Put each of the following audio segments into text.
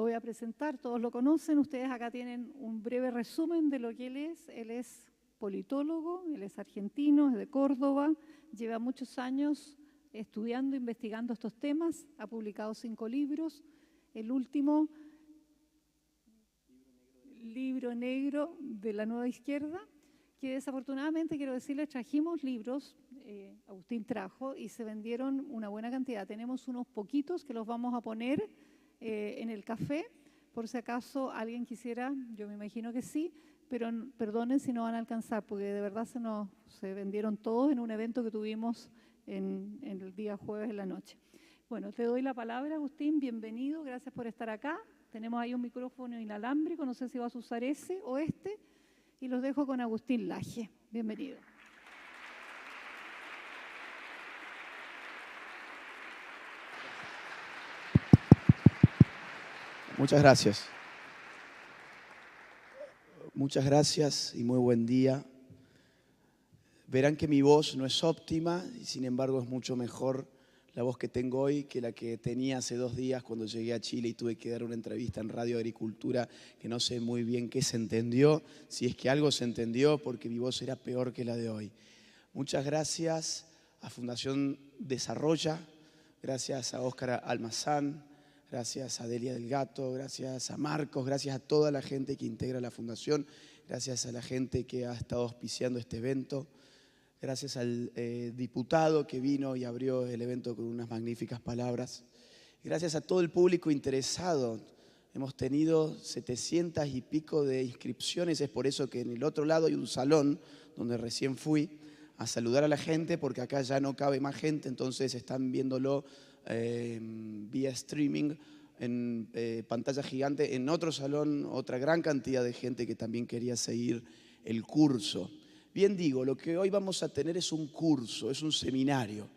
lo voy a presentar, todos lo conocen, ustedes acá tienen un breve resumen de lo que él es. Él es politólogo, él es argentino, es de Córdoba, lleva muchos años estudiando, investigando estos temas, ha publicado 5 libros, el último, Libro Negro de la Nueva Izquierda, que desafortunadamente, quiero decirles, trajimos libros, Agustín trajo, y se vendieron una buena cantidad. Tenemos unos poquitos que los vamos a poner en el café, por si acaso alguien quisiera, yo me imagino que sí, pero perdonen si no van a alcanzar, porque de verdad se vendieron todos en un evento que tuvimos en el día jueves en la noche. Bueno, te doy la palabra, Agustín, bienvenido, gracias por estar acá. Tenemos ahí un micrófono inalámbrico, no sé si vas a usar ese o este, y los dejo con Agustín Laje. Bienvenido. Muchas gracias. Muchas gracias y muy buen día. Verán que mi voz no es óptima y sin embargo es mucho mejor la voz que tengo hoy que la que tenía hace 2 días cuando llegué a Chile y tuve que dar una entrevista en Radio Agricultura que no sé muy bien qué se entendió, si es que algo se entendió, porque mi voz era peor que la de hoy. Muchas gracias a Fundación Desarrolla, gracias a Óscar Almazán, gracias a Delia del Gato, gracias a Marcos, gracias a toda la gente que integra la fundación, gracias a la gente que ha estado auspiciando este evento, gracias al diputado que vino y abrió el evento con unas magníficas palabras, gracias a todo el público interesado. Hemos tenido 700 y pico de inscripciones, es por eso que en el otro lado hay un salón donde recién fui a saludar a la gente, porque acá ya no cabe más gente, entonces están viéndolo vía streaming en pantalla gigante. En otro salón, otra gran cantidad de gente que también quería seguir el curso. Bien digo, lo que hoy vamos a tener es un curso, es un seminario.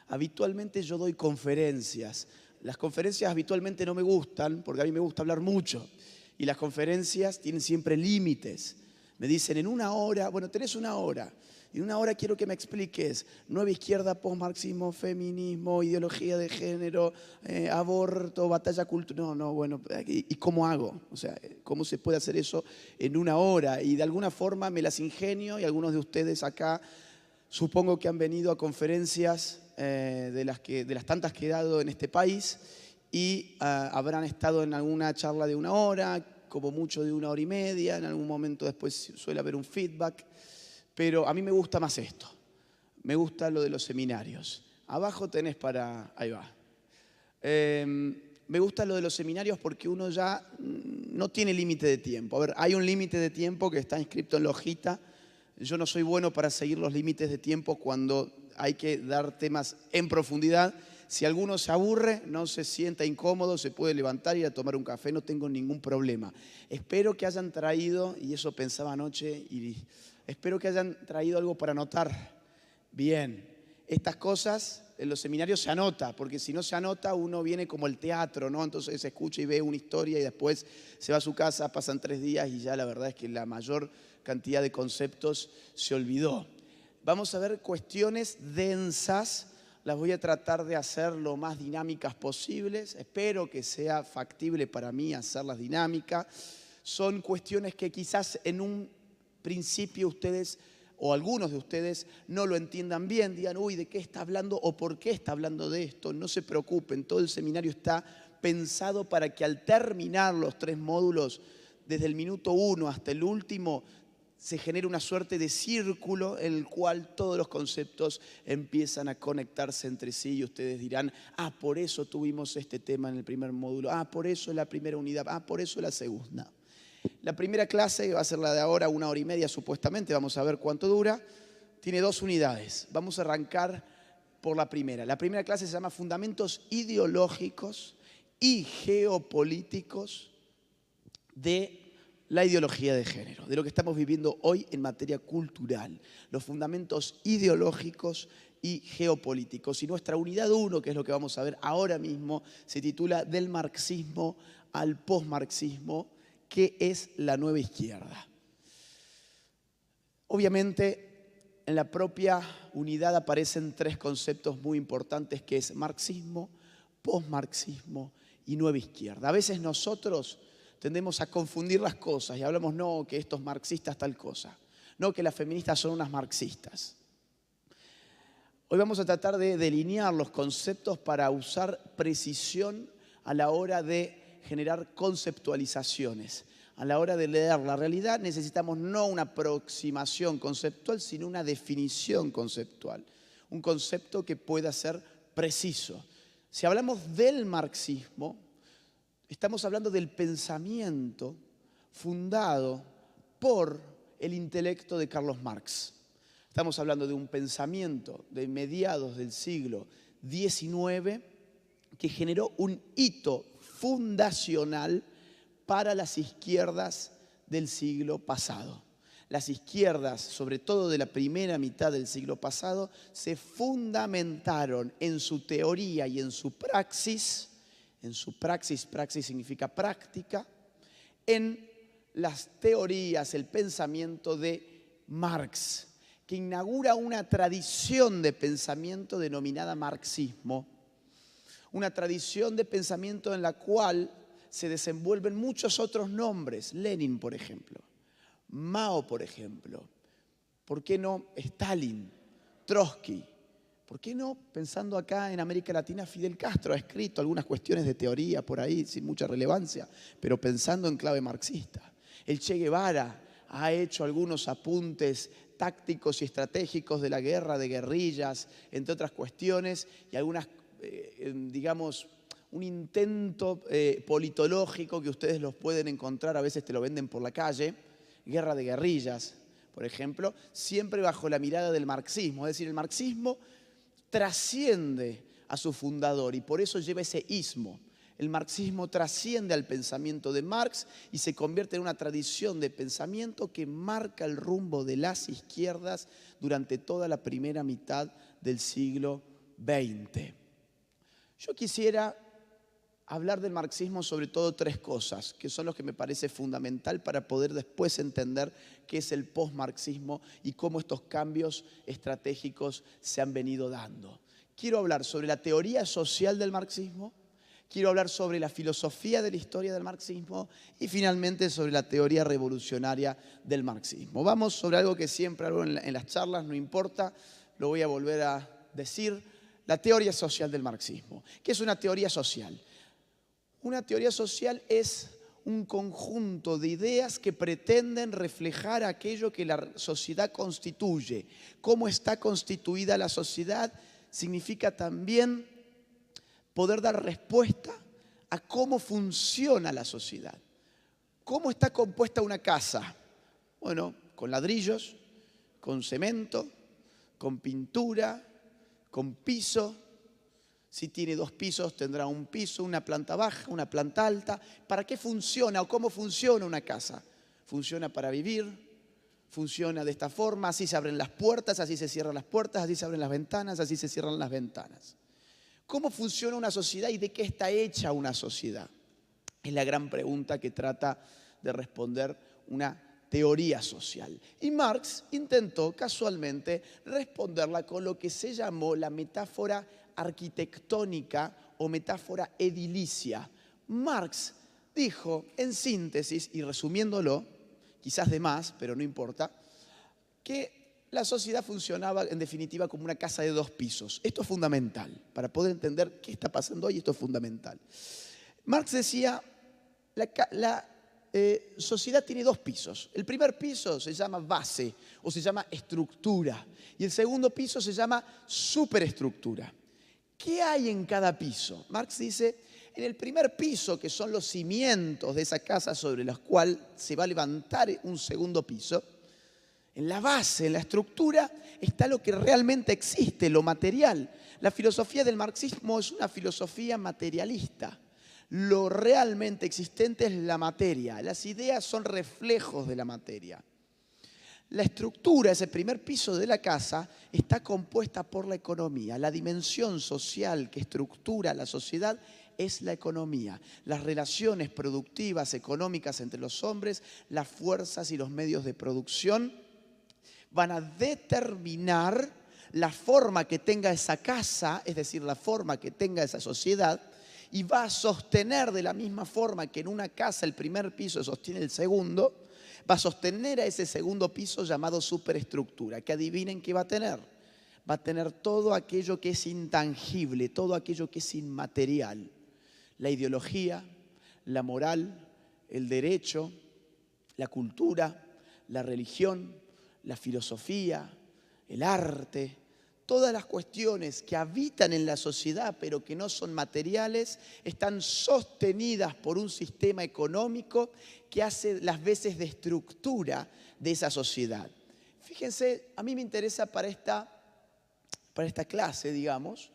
Habitualmente yo doy conferencias. Las conferencias habitualmente no me gustan, porque a mí me gusta hablar mucho. Y las conferencias tienen siempre límites. Me dicen, en 1 hora, bueno, tenés 1 hora. En 1 hora quiero que me expliques nueva izquierda, posmarxismo, feminismo, ideología de género, aborto, batalla cultural. No, bueno, ¿y cómo hago? O sea, ¿cómo se puede hacer eso en 1 hora? Y de alguna forma me las ingenio, y algunos de ustedes acá supongo que han venido a conferencias de las tantas que he dado en este país y habrán estado en alguna charla de 1 hora, como mucho de 1 hora y media, en algún momento después suele haber un feedback. Pero a mí me gusta más esto, me gusta lo de los seminarios. Abajo tenés para, ahí va. Me gusta lo de los seminarios porque uno ya no tiene límite de tiempo. A ver, hay un límite de tiempo que está inscrito en la hojita. Yo no soy bueno para seguir los límites de tiempo cuando hay que dar temas en profundidad. Si alguno se aburre, no se sienta incómodo, se puede levantar y ir a tomar un café, no tengo ningún problema. Espero que hayan traído, y eso pensaba anoche, espero que hayan traído algo para anotar. Bien, estas cosas en los seminarios se anota, porque si no se anota uno viene como el teatro, ¿no? Entonces se escucha y ve una historia y después se va a su casa, pasan 3 días y ya la verdad es que la mayor cantidad de conceptos se olvidó. Vamos a ver cuestiones densas, las voy a tratar de hacer lo más dinámicas posibles, espero que sea factible para mí hacerlas dinámicas. Son cuestiones que quizás en un principio ustedes o algunos de ustedes no lo entiendan bien, digan, uy, ¿de qué está hablando o por qué está hablando de esto? No se preocupen, todo el seminario está pensado para que al terminar los 3 módulos, desde el minuto 1 hasta el último, se genera una suerte de círculo en el cual todos los conceptos empiezan a conectarse entre sí y ustedes dirán, por eso tuvimos este tema en el primer módulo, por eso la primera unidad, por eso la segunda. La primera clase va a ser la de ahora, 1 hora y media supuestamente, vamos a ver cuánto dura, tiene 2 unidades. Vamos a arrancar por la primera. La primera clase se llama Fundamentos Ideológicos y Geopolíticos de la ideología de género, de lo que estamos viviendo hoy en materia cultural, los fundamentos ideológicos y geopolíticos. Y nuestra unidad 1, que es lo que vamos a ver ahora mismo, se titula Del marxismo al posmarxismo, ¿qué es la nueva izquierda? Obviamente, en la propia unidad aparecen 3 conceptos muy importantes, que es marxismo, posmarxismo y nueva izquierda. A veces nosotros tendemos a confundir las cosas y hablamos, no, que estos marxistas tal cosa, no, que las feministas son unas marxistas. Hoy vamos a tratar de delinear los conceptos para usar precisión a la hora de generar conceptualizaciones. A la hora de leer la realidad necesitamos no una aproximación conceptual, sino una definición conceptual. Un concepto que pueda ser preciso. Si hablamos del marxismo, estamos hablando del pensamiento fundado por el intelecto de Carlos Marx. Estamos hablando de un pensamiento de mediados del siglo XIX que generó un hito fundacional para las izquierdas del siglo pasado. Las izquierdas, sobre todo de la primera mitad del siglo pasado, se fundamentaron en su teoría y en su praxis. Praxis significa práctica, en las teorías, el pensamiento de Marx, que inaugura una tradición de pensamiento denominada marxismo, una tradición de pensamiento en la cual se desenvuelven muchos otros nombres, Lenin, por ejemplo, Mao, por ejemplo, ¿por qué no Stalin, Trotsky? ¿Por qué no, pensando acá en América Latina, Fidel Castro ha escrito algunas cuestiones de teoría por ahí, sin mucha relevancia, pero pensando en clave marxista? El Che Guevara ha hecho algunos apuntes tácticos y estratégicos de la guerra, de guerrillas, entre otras cuestiones, y algunas, digamos, un intento politológico que ustedes los pueden encontrar, a veces te lo venden por la calle, guerra de guerrillas, por ejemplo, siempre bajo la mirada del marxismo. Es decir, el marxismo trasciende a su fundador y por eso lleva ese ismo. El marxismo trasciende al pensamiento de Marx y se convierte en una tradición de pensamiento que marca el rumbo de las izquierdas durante toda la primera mitad del siglo XX. Yo quisiera hablar del marxismo sobre todo tres cosas, que son los que me parece fundamental para poder después entender qué es el postmarxismo y cómo estos cambios estratégicos se han venido dando. Quiero hablar sobre la teoría social del marxismo, quiero hablar sobre la filosofía de la historia del marxismo y finalmente sobre la teoría revolucionaria del marxismo. Vamos sobre algo que siempre hablo en las charlas, no importa, lo voy a volver a decir, la teoría social del marxismo. ¿Qué es una teoría social? Una teoría social es un conjunto de ideas que pretenden reflejar aquello que la sociedad constituye. Cómo está constituida la sociedad significa también poder dar respuesta a cómo funciona la sociedad. ¿Cómo está compuesta una casa? Bueno, con ladrillos, con cemento, con pintura, con piso. Si tiene 2 pisos, tendrá un piso, una planta baja, una planta alta. ¿Para qué funciona o cómo funciona una casa? Funciona para vivir, funciona de esta forma, así se abren las puertas, así se cierran las puertas, así se abren las ventanas, así se cierran las ventanas. ¿Cómo funciona una sociedad y de qué está hecha una sociedad? Es la gran pregunta que trata de responder una teoría social. Y Marx intentó casualmente responderla con lo que se llamó la metáfora arquitectónica o metáfora edilicia. Marx dijo, en síntesis y resumiéndolo, quizás de más, pero no importa, que la sociedad funcionaba en definitiva como una casa de 2 pisos. Esto es fundamental, para poder entender qué está pasando hoy, esto es fundamental. Marx decía, la sociedad tiene 2 pisos. El primer piso se llama base o se llama estructura y el segundo piso se llama superestructura. ¿Qué hay en cada piso? Marx dice, en el primer piso, que son los cimientos de esa casa sobre los cuales se va a levantar un segundo piso, en la base, en la estructura, está lo que realmente existe, lo material. La filosofía del marxismo es una filosofía materialista. Lo realmente existente es la materia. Las ideas son reflejos de la materia. La estructura, ese primer piso de la casa, está compuesta por la economía. La dimensión social que estructura la sociedad es la economía. Las relaciones productivas, económicas entre los hombres, las fuerzas y los medios de producción van a determinar la forma que tenga esa casa, es decir, la forma que tenga esa sociedad, y va a sostener de la misma forma que en una casa el primer piso sostiene el segundo, va a sostener a ese segundo piso llamado superestructura, que adivinen qué va a tener. Va a tener todo aquello que es intangible, todo aquello que es inmaterial. La ideología, la moral, el derecho, la cultura, la religión, la filosofía, el arte, todas las cuestiones que habitan en la sociedad pero que no son materiales, están sostenidas por un sistema económico que hace las veces de estructura de esa sociedad. Fíjense, a mí me interesa para esta clase, digamos,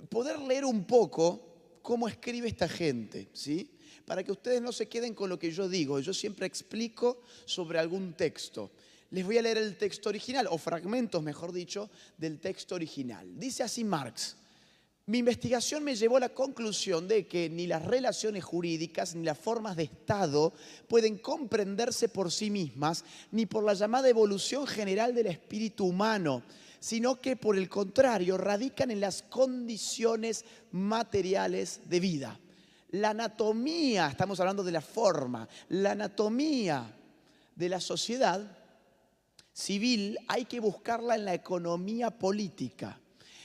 poder leer un poco cómo escribe esta gente, ¿sí? Para que ustedes no se queden con lo que yo digo. Yo siempre explico sobre algún texto. Les voy a leer el texto original, o fragmentos, mejor dicho, del texto original. Dice así Marx: mi investigación me llevó a la conclusión de que ni las relaciones jurídicas ni las formas de Estado pueden comprenderse por sí mismas, ni por la llamada evolución general del espíritu humano, sino que por el contrario radican en las condiciones materiales de vida. La anatomía, estamos hablando de la forma, la anatomía de la sociedad civil hay que buscarla en la economía política.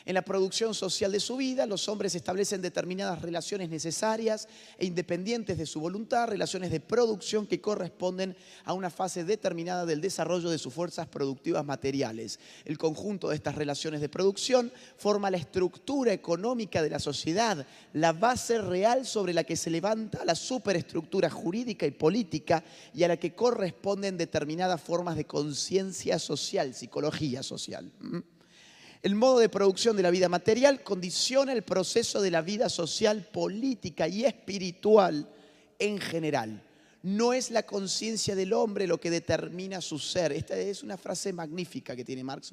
En la producción social de su vida, los hombres establecen determinadas relaciones necesarias e independientes de su voluntad, relaciones de producción que corresponden a una fase determinada del desarrollo de sus fuerzas productivas materiales. El conjunto de estas relaciones de producción forma la estructura económica de la sociedad, la base real sobre la que se levanta la superestructura jurídica y política y a la que corresponden determinadas formas de conciencia social, psicología social. El modo de producción de la vida material condiciona el proceso de la vida social, política y espiritual en general. No es la conciencia del hombre lo que determina su ser. Esta es una frase magnífica que tiene Marx,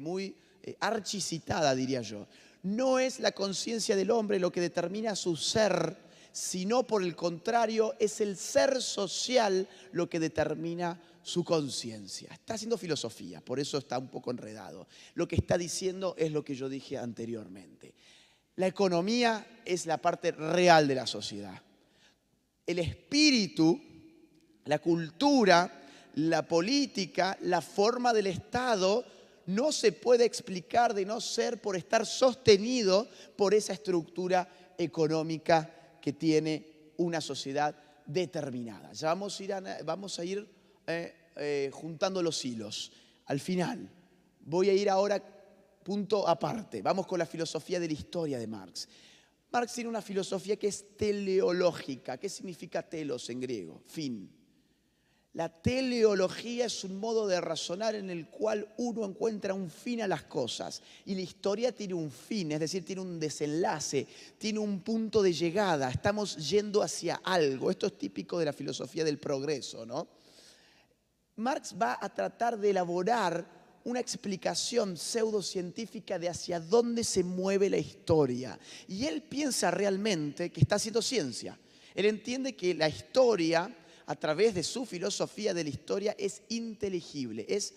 muy archicitada, diría yo. No es la conciencia del hombre lo que determina su ser, sino por el contrario, es el ser social lo que determina su conciencia. Está haciendo filosofía, por eso está un poco enredado. Lo que está diciendo es lo que yo dije anteriormente. La economía es la parte real de la sociedad. El espíritu, la cultura, la política, la forma del Estado no se puede explicar de no ser por estar sostenido por esa estructura económica que tiene una sociedad determinada. Ya vamos a ir juntando los hilos. Al final, voy a ir ahora punto aparte. Vamos con la filosofía de la historia de Marx. Marx tiene una filosofía que es teleológica. ¿Qué significa telos en griego? Fin. La teleología es un modo de razonar en el cual uno encuentra un fin a las cosas. Y la historia tiene un fin, es decir, tiene un desenlace, tiene un punto de llegada. Estamos yendo hacia algo. Esto es típico de la filosofía del progreso, ¿no? Marx va a tratar de elaborar una explicación pseudocientífica de hacia dónde se mueve la historia. Y él piensa realmente que está haciendo ciencia. Él entiende que la historia, a través de su filosofía de la historia, es inteligible, es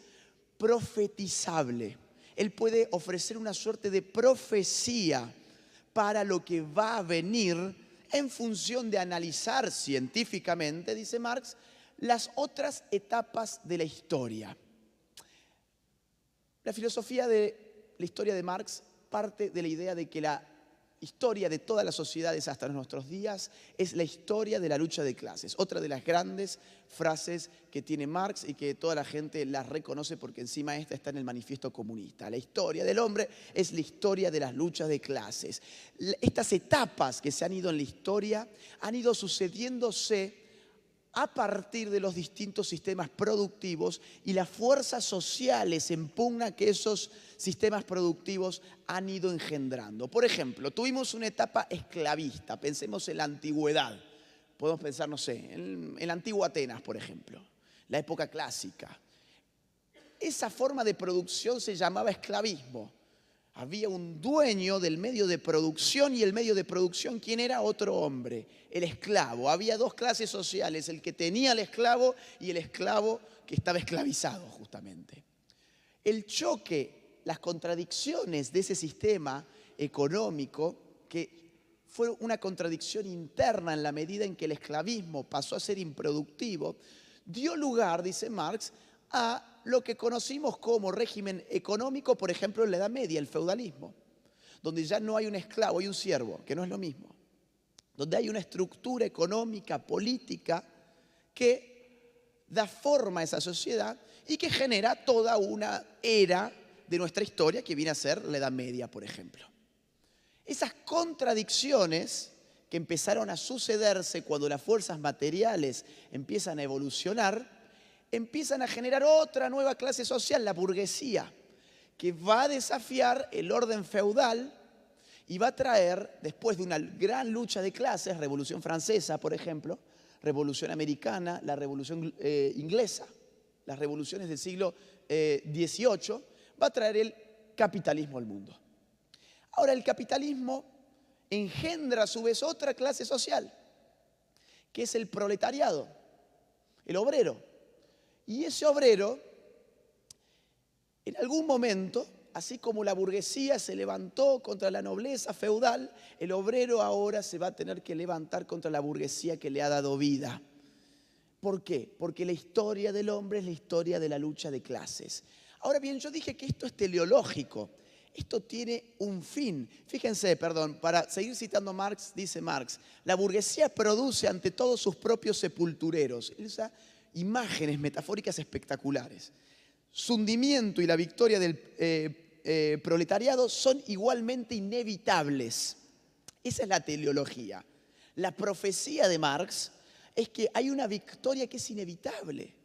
profetizable. Él puede ofrecer una suerte de profecía para lo que va a venir en función de analizar científicamente, dice Marx, las otras etapas de la historia. La filosofía de la historia de Marx parte de la idea de que la historia de todas las sociedades hasta nuestros días es la historia de la lucha de clases. Otra de las grandes frases que tiene Marx y que toda la gente las reconoce porque encima esta está en el manifiesto comunista. La historia del hombre es la historia de las luchas de clases. Estas etapas que se han ido en la historia han ido sucediéndose a partir de los distintos sistemas productivos y las fuerzas sociales en pugna que esos sistemas productivos han ido engendrando. Por ejemplo, tuvimos una etapa esclavista, pensemos en la antigüedad. Podemos pensar, no sé, en la antigua Atenas, por ejemplo, la época clásica. Esa forma de producción se llamaba esclavismo. Había un dueño del medio de producción y el medio de producción, ¿quién era? Otro hombre, el esclavo. Había dos clases sociales, el que tenía el esclavo y el esclavo que estaba esclavizado justamente. El choque, las contradicciones de ese sistema económico que fue una contradicción interna en la medida en que el esclavismo pasó a ser improductivo, dio lugar, dice Marx, a lo que conocimos como régimen económico, por ejemplo, en la Edad Media, el feudalismo, donde ya no hay un esclavo, hay un siervo, que no es lo mismo, donde hay una estructura económica, política, que da forma a esa sociedad y que genera toda una era de nuestra historia que viene a ser la Edad Media, por ejemplo. Esas contradicciones que empezaron a sucederse cuando las fuerzas materiales empiezan a evolucionar, empiezan a generar otra nueva clase social, la burguesía, que va a desafiar el orden feudal y va a traer, después de una gran lucha de clases, Revolución Francesa, por ejemplo, Revolución Americana, la Revolución Inglesa, las revoluciones del siglo XVIII, va a traer el capitalismo al mundo. Ahora, el capitalismo engendra a su vez otra clase social, que es el proletariado, el obrero. Y ese obrero, en algún momento, así como la burguesía se levantó contra la nobleza feudal, el obrero ahora se va a tener que levantar contra la burguesía que le ha dado vida. ¿Por qué? Porque la historia del hombre es la historia de la lucha de clases. Ahora bien, yo dije que esto es teleológico. Esto tiene un fin. Fíjense, para seguir citando a Marx, dice Marx, la burguesía produce ante todos sus propios sepultureros. Él usa imágenes metafóricas espectaculares. Su hundimiento y la victoria del proletariado son igualmente inevitables. Esa es la teleología. La profecía de Marx es que hay una victoria que es inevitable.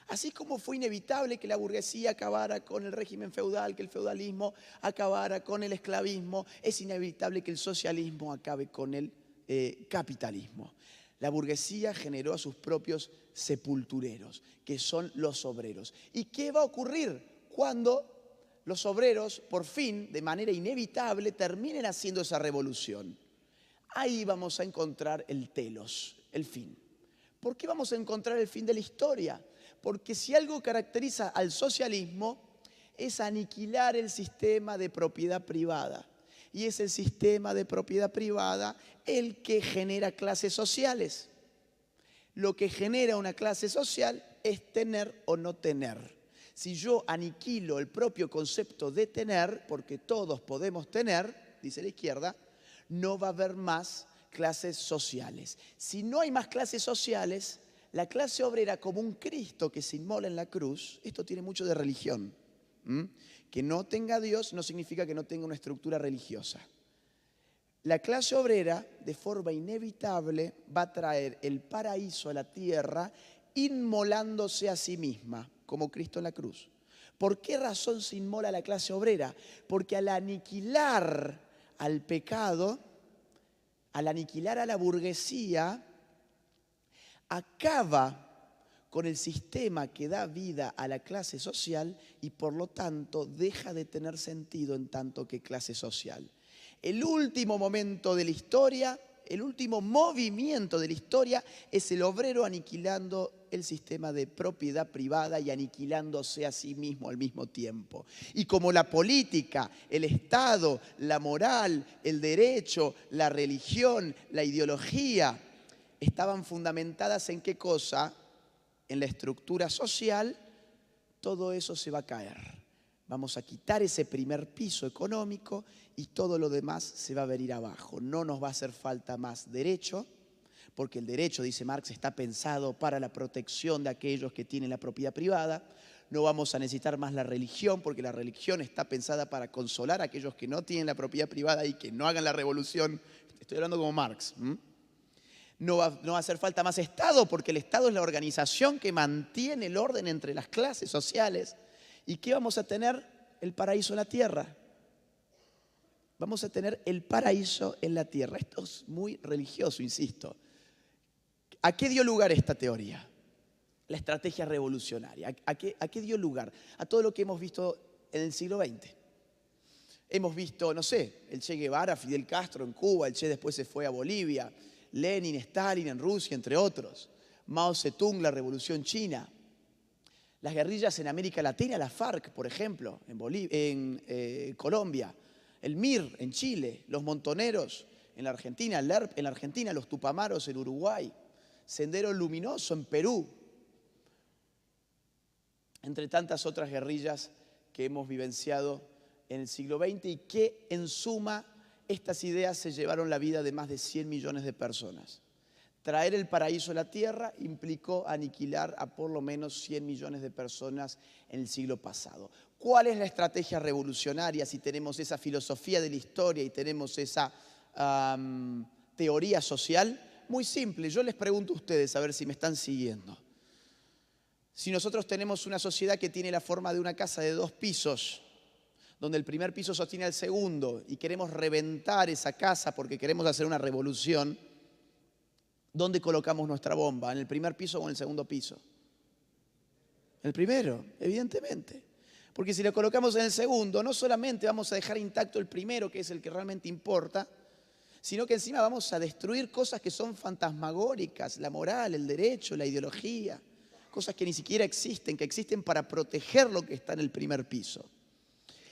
Así como fue inevitable que la burguesía acabara con el régimen feudal, que el feudalismo acabara con el esclavismo, es inevitable que el socialismo acabe con el capitalismo. La burguesía generó a sus propios sepultureros, que son los obreros. ¿Y qué va a ocurrir cuando los obreros, por fin, de manera inevitable, terminen haciendo esa revolución? Ahí vamos a encontrar el telos, el fin. ¿Por qué vamos a encontrar el fin de la historia? Porque si algo caracteriza al socialismo es aniquilar el sistema de propiedad privada. Y es el sistema de propiedad privada el que genera clases sociales. Lo que genera una clase social es tener o no tener. Si yo aniquilo el propio concepto de tener, porque todos podemos tener, dice la izquierda, no va a haber más clases sociales. Si no hay más clases sociales, la clase obrera como un Cristo que se inmola en la cruz, esto tiene mucho de religión. Que no tenga a Dios no significa que no tenga una estructura religiosa. La clase obrera, de forma inevitable, va a traer el paraíso a la tierra inmolándose a sí misma, como Cristo en la cruz. ¿Por qué razón se inmola la clase obrera? Porque al aniquilar al pecado, al aniquilar a la burguesía, acaba con el sistema que da vida a la clase social y por lo tanto deja de tener sentido en tanto que clase social. El último momento de la historia, el último movimiento de la historia es el obrero aniquilando el sistema de propiedad privada y aniquilándose a sí mismo al mismo tiempo. Y como la política, el Estado, la moral, el derecho, la religión, la ideología estaban fundamentadas en qué cosa, en la estructura social, todo eso se va a caer. Vamos a quitar ese primer piso económico y todo lo demás se va a venir abajo. No nos va a hacer falta más derecho, porque el derecho, dice Marx, está pensado para la protección de aquellos que tienen la propiedad privada. No vamos a necesitar más la religión, porque la religión está pensada para consolar a aquellos que no tienen la propiedad privada y que no hagan la revolución. Estoy hablando como Marx. No va a hacer falta más Estado, porque el Estado es la organización que mantiene el orden entre las clases sociales. ¿Y qué vamos a tener? El paraíso en la tierra. Vamos a tener el paraíso en la tierra. Esto es muy religioso, insisto. ¿A qué dio lugar esta teoría? La estrategia revolucionaria. ¿A qué dio lugar? A todo lo que hemos visto en el siglo XX. Hemos visto, no sé, el Che Guevara, Fidel Castro en Cuba, el Che después se fue a Bolivia, Lenin, Stalin en Rusia, entre otros. Mao Zedong, la Revolución China. Las guerrillas en América Latina, la FARC, por ejemplo, en Colombia. El MIR en Chile, los montoneros en la Argentina, LERP en la Argentina, los Tupamaros en Uruguay, Sendero Luminoso en Perú, entre tantas otras guerrillas que hemos vivenciado en el siglo XX y que en suma estas ideas se llevaron la vida de más de 100 millones de personas. Traer el paraíso a la tierra implicó aniquilar a por lo menos 100 millones de personas en el siglo pasado. ¿Cuál es la estrategia revolucionaria si tenemos esa filosofía de la historia y tenemos esa teoría social? Muy simple, yo les pregunto a ustedes a ver si me están siguiendo. Si nosotros tenemos una sociedad que tiene la forma de una casa de 2 pisos, donde el primer piso sostiene al segundo y queremos reventar esa casa porque queremos hacer una revolución, ¿dónde colocamos nuestra bomba? ¿En el primer piso o en el segundo piso? El primero, evidentemente. Porque si la colocamos en el segundo, no solamente vamos a dejar intacto el primero, que es el que realmente importa, sino que encima vamos a destruir cosas que son fantasmagóricas, la moral, el derecho, la ideología, cosas que ni siquiera existen, que existen para proteger lo que está en el primer piso.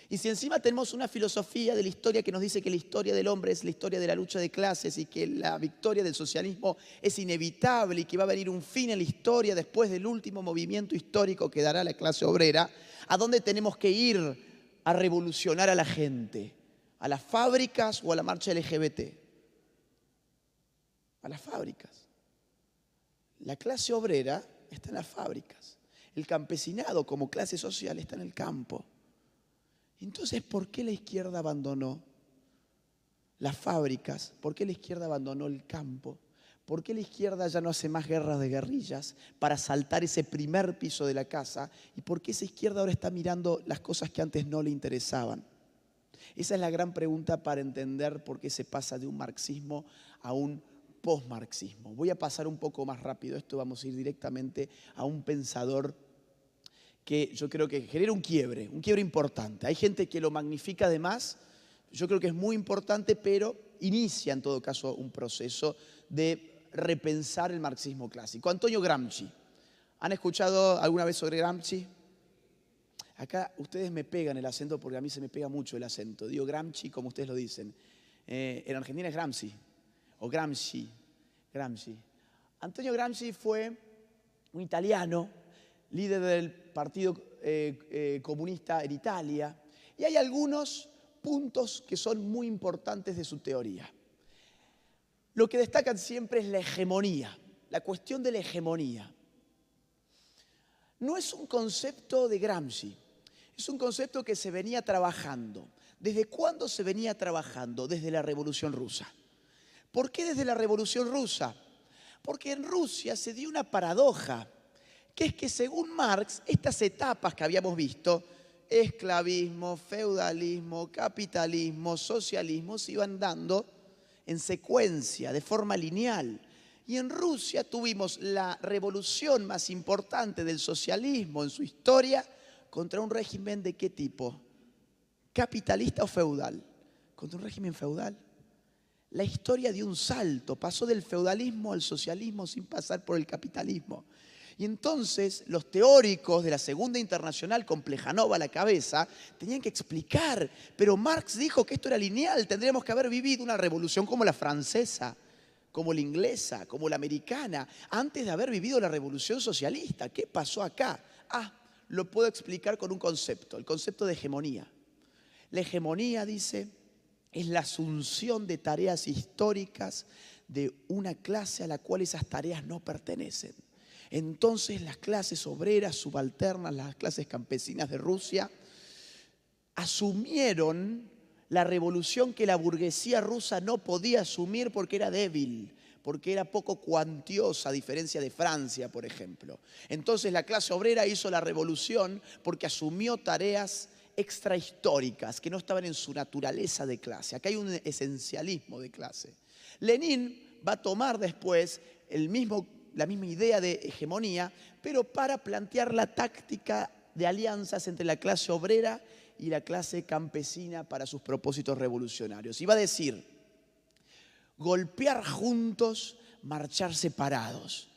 Y si encima tenemos una filosofía de la historia que nos dice que la historia del hombre es la historia de la lucha de clases y que la victoria del socialismo es inevitable y que va a venir un fin en la historia después del último movimiento histórico que dará la clase obrera, ¿a dónde tenemos que ir a revolucionar a la gente? ¿A las fábricas o a la marcha LGBT? A las fábricas. La clase obrera está en las fábricas. El campesinado como clase social está en el campo. Entonces, ¿por qué la izquierda abandonó las fábricas? ¿Por qué la izquierda abandonó el campo? ¿Por qué la izquierda ya no hace más guerras de guerrillas para saltar ese primer piso de la casa? ¿Y por qué esa izquierda ahora está mirando las cosas que antes no le interesaban? Esa es la gran pregunta para entender por qué se pasa de un marxismo a un posmarxismo. Voy a pasar un poco más rápido esto, vamos a ir directamente a un pensador que yo creo que genera un quiebre importante. Hay gente que lo magnifica de más, yo creo que es muy importante, pero inicia en todo caso un proceso de repensar el marxismo clásico. Antonio Gramsci. ¿Han escuchado alguna vez sobre Gramsci? Acá ustedes me pegan el acento porque a mí se me pega mucho el acento. Digo Gramsci como ustedes lo dicen. En Argentina es Gramsci o Gramsci. Antonio Gramsci fue un italiano, líder del Partido Comunista en Italia, y hay algunos puntos que son muy importantes de su teoría. Lo que destacan siempre es la hegemonía, la cuestión de la hegemonía. No es un concepto de Gramsci, es un concepto que se venía trabajando. ¿Desde cuándo se venía trabajando? Desde la Revolución Rusa. ¿Por qué desde la Revolución Rusa? Porque en Rusia se dio una paradoja, que es que según Marx, estas etapas que habíamos visto, esclavismo, feudalismo, capitalismo, socialismo, se iban dando en secuencia, de forma lineal. Y en Rusia tuvimos la revolución más importante del socialismo en su historia contra un régimen ¿de qué tipo? ¿Capitalista o feudal? Contra un régimen feudal. La historia dio un salto, pasó del feudalismo al socialismo sin pasar por el capitalismo. Y entonces los teóricos de la Segunda Internacional con Plejanov a la cabeza tenían que explicar, pero Marx dijo que esto era lineal, tendríamos que haber vivido una revolución como la francesa, como la inglesa, como la americana, antes de haber vivido la revolución socialista. ¿Qué pasó acá? Lo puedo explicar con un concepto, el concepto de hegemonía. La hegemonía, dice, es la asunción de tareas históricas de una clase a la cual esas tareas no pertenecen. Entonces las clases obreras subalternas, las clases campesinas de Rusia, asumieron la revolución que la burguesía rusa no podía asumir porque era débil, porque era poco cuantiosa, a diferencia de Francia, por ejemplo. Entonces la clase obrera hizo la revolución porque asumió tareas extrahistóricas que no estaban en su naturaleza de clase. Acá hay un esencialismo de clase. Lenin va a tomar después la misma idea de hegemonía, pero para plantear la táctica de alianzas entre la clase obrera y la clase campesina para sus propósitos revolucionarios. Y va a decir, golpear juntos, marchar separados.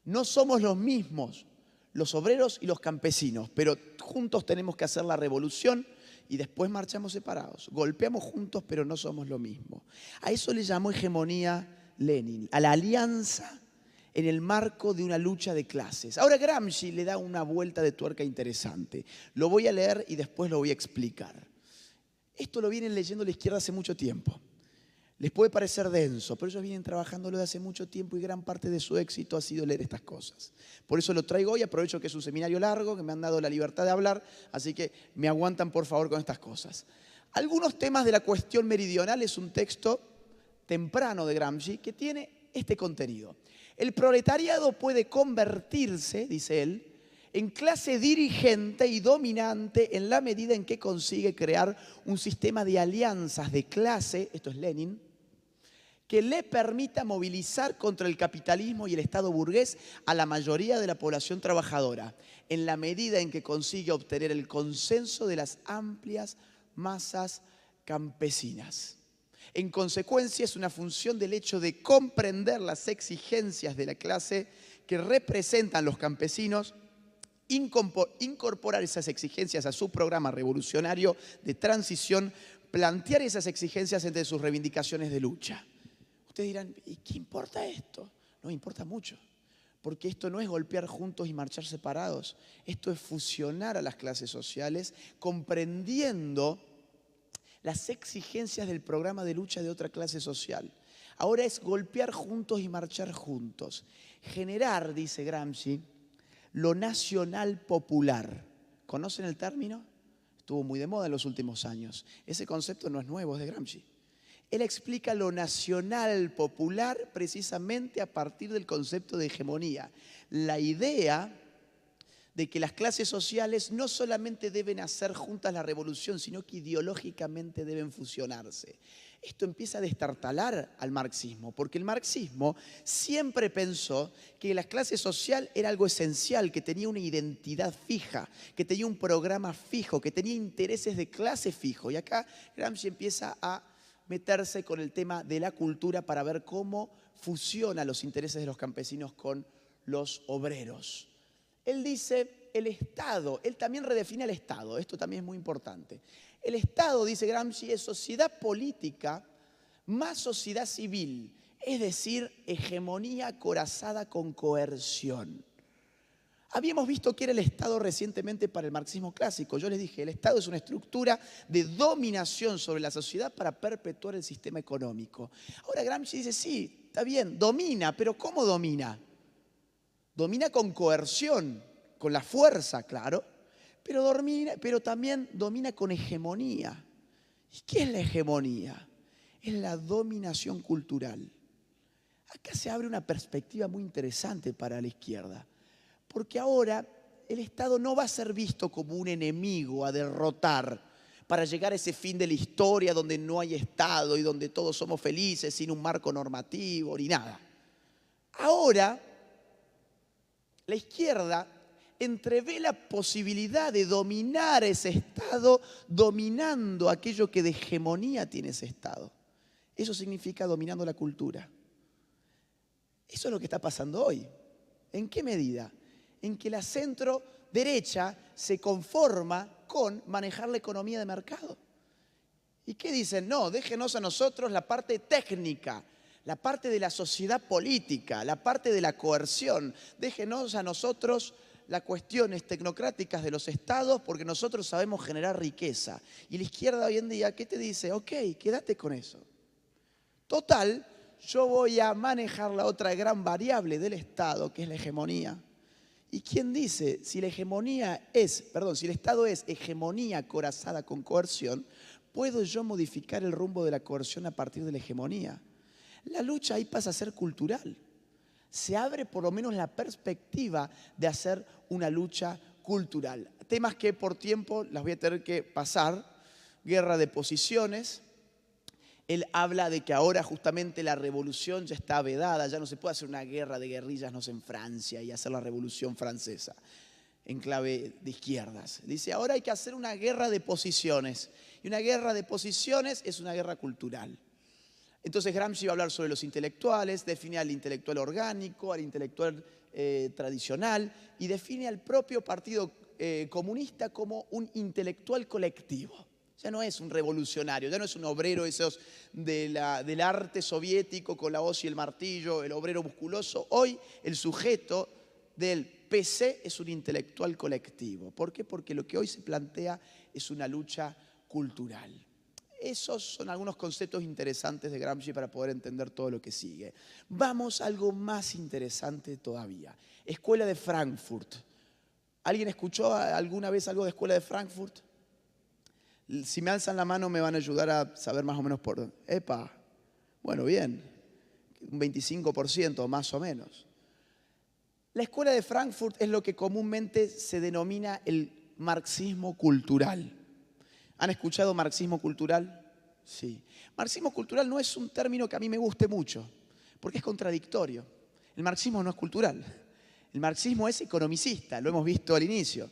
No somos los mismos, los obreros y los campesinos, pero juntos tenemos que hacer la revolución y después marchamos separados. Golpeamos juntos, pero no somos lo mismo. A eso le llamó hegemonía Lenin, a la alianza en el marco de una lucha de clases. Ahora Gramsci le da una vuelta de tuerca interesante. Lo voy a leer y después lo voy a explicar. Esto lo vienen leyendo la izquierda hace mucho tiempo. Les puede parecer denso, pero ellos vienen trabajándolo de hace mucho tiempo y gran parte de su éxito ha sido leer estas cosas. Por eso lo traigo hoy, aprovecho que es un seminario largo, que me han dado la libertad de hablar, así que me aguantan por favor con estas cosas. Algunos temas de la cuestión meridional es un texto temprano de Gramsci que tiene este contenido. El proletariado puede convertirse, dice él, en clase dirigente y dominante en la medida en que consigue crear un sistema de alianzas de clase, esto es Lenin, que le permita movilizar contra el capitalismo y el Estado burgués a la mayoría de la población trabajadora, en la medida en que consigue obtener el consenso de las amplias masas campesinas. En consecuencia, es una función del hecho de comprender las exigencias de la clase que representan los campesinos, incorporar esas exigencias a su programa revolucionario de transición, plantear esas exigencias entre sus reivindicaciones de lucha. Ustedes dirán, ¿y qué importa esto? No, importa mucho, porque esto no es golpear juntos y marchar separados. Esto es fusionar a las clases sociales, comprendiendo las exigencias del programa de lucha de otra clase social. Ahora es golpear juntos y marchar juntos. Generar, dice Gramsci, lo nacional popular. ¿Conocen el término? Estuvo muy de moda en los últimos años. Ese concepto no es nuevo, es de Gramsci. Él explica lo nacional popular precisamente a partir del concepto de hegemonía. La idea de que las clases sociales no solamente deben hacer juntas la revolución, sino que ideológicamente deben fusionarse. Esto empieza a destartalar al marxismo, porque el marxismo siempre pensó que la clase social era algo esencial, que tenía una identidad fija, que tenía un programa fijo, que tenía intereses de clase fijo. Y acá Gramsci empieza a meterse con el tema de la cultura para ver cómo fusiona los intereses de los campesinos con los obreros. Él dice, el Estado, él también redefine el Estado, esto también es muy importante. El Estado, dice Gramsci, es sociedad política más sociedad civil, es decir, hegemonía acorazada con coerción. Habíamos visto que era el Estado recientemente para el marxismo clásico. Yo les dije, el Estado es una estructura de dominación sobre la sociedad para perpetuar el sistema económico. Ahora Gramsci dice, sí, está bien, domina, pero ¿cómo domina? Domina con coerción, con la fuerza, claro, pero también domina con hegemonía. ¿Y qué es la hegemonía? Es la dominación cultural. Acá se abre una perspectiva muy interesante para la izquierda, porque ahora el Estado no va a ser visto como un enemigo a derrotar para llegar a ese fin de la historia donde no hay Estado y donde todos somos felices sin un marco normativo ni nada. Ahora, la izquierda entrevé la posibilidad de dominar ese Estado dominando aquello que de hegemonía tiene ese Estado. Eso significa dominando la cultura. Eso es lo que está pasando hoy. ¿En qué medida? En que la centro derecha se conforma con manejar la economía de mercado. ¿Y qué dicen? No, déjenos a nosotros la parte técnica, la parte de la sociedad política, la parte de la coerción. Déjenos a nosotros las cuestiones tecnocráticas de los estados porque nosotros sabemos generar riqueza. Y la izquierda hoy en día, ¿qué te dice? Ok, quédate con eso. Total, yo voy a manejar la otra gran variable del Estado, que es la hegemonía. ¿Y quién dice? Si el Estado es hegemonía acorazada con coerción, ¿puedo yo modificar el rumbo de la coerción a partir de la hegemonía? La lucha ahí pasa a ser cultural. Se abre por lo menos la perspectiva de hacer una lucha cultural. Temas que por tiempo las voy a tener que pasar. Guerra de posiciones. Él habla de que ahora justamente la revolución ya está vedada, ya no se puede hacer una guerra de guerrillas, no sé, en Francia y hacer la revolución francesa en clave de izquierdas. Dice, ahora hay que hacer una guerra de posiciones. Y una guerra de posiciones es una guerra cultural. Entonces Gramsci va a hablar sobre los intelectuales, define al intelectual orgánico, al intelectual tradicional y define al propio Partido Comunista como un intelectual colectivo. Ya no es un revolucionario, ya no es un obrero esos del arte soviético con la hoz y el martillo, el obrero musculoso. Hoy el sujeto del PC es un intelectual colectivo. ¿Por qué? Porque lo que hoy se plantea es una lucha cultural. Esos son algunos conceptos interesantes de Gramsci para poder entender todo lo que sigue. Vamos a algo más interesante todavía. Escuela de Frankfurt. ¿Alguien escuchó alguna vez algo de Escuela de Frankfurt? Si me alzan la mano me van a ayudar a saber más o menos por... ¡Epa! Bueno, bien. Un 25% más o menos. La Escuela de Frankfurt es lo que comúnmente se denomina el marxismo cultural. ¿Han escuchado marxismo cultural? Sí. Marxismo cultural no es un término que a mí me guste mucho, porque es contradictorio. El marxismo no es cultural. El marxismo es economicista, lo hemos visto al inicio.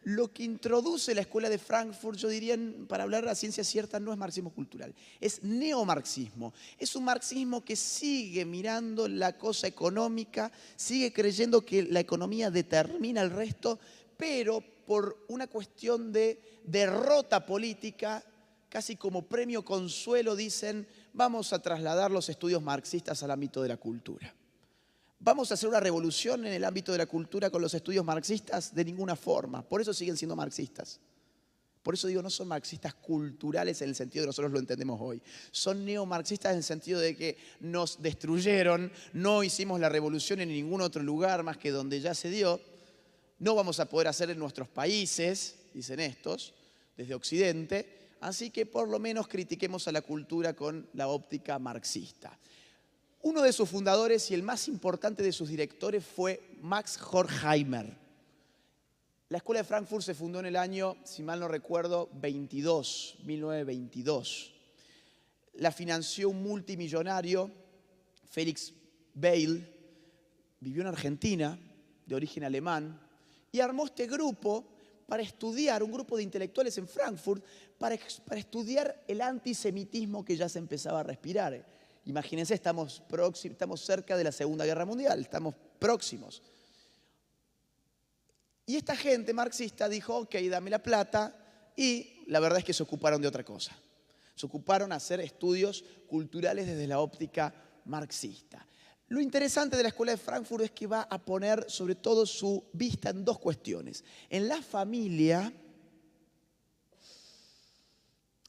Lo que introduce la Escuela de Frankfurt, yo diría, para hablar a ciencia cierta, no es marxismo cultural, es neomarxismo. Es un marxismo que sigue mirando la cosa económica, sigue creyendo que la economía determina el resto, pero por una cuestión de derrota política, casi como premio consuelo, dicen, vamos a trasladar los estudios marxistas al ámbito de la cultura. ¿Vamos a hacer una revolución en el ámbito de la cultura con los estudios marxistas? De ninguna forma. Por eso siguen siendo marxistas. Por eso digo, no son marxistas culturales en el sentido de nosotros lo entendemos hoy. Son neomarxistas en el sentido de que nos destruyeron, no hicimos la revolución en ningún otro lugar más que donde ya se dio. No vamos a poder hacer en nuestros países, dicen estos, desde Occidente. Así que por lo menos critiquemos a la cultura con la óptica marxista. Uno de sus fundadores y el más importante de sus directores fue Max Horkheimer. La Escuela de Frankfurt se fundó en el año, si mal no recuerdo, 1922. La financió un multimillonario, Felix Weil, vivió en Argentina, de origen alemán, y armó este grupo para estudiar, un grupo de intelectuales en Frankfurt, para estudiar el antisemitismo que ya se empezaba a respirar. Imagínense, estamos cerca de la Segunda Guerra Mundial, estamos próximos. Y esta gente marxista dijo, ok, dame la plata, y la verdad es que se ocuparon de otra cosa. Se ocuparon a hacer estudios culturales desde la óptica marxista. Lo interesante de la Escuela de Frankfurt es que va a poner sobre todo su vista en dos cuestiones. En la familia,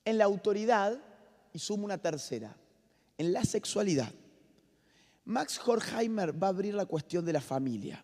en la autoridad, y sumo una tercera, en la sexualidad. Max Horkheimer va a abrir la cuestión de la familia,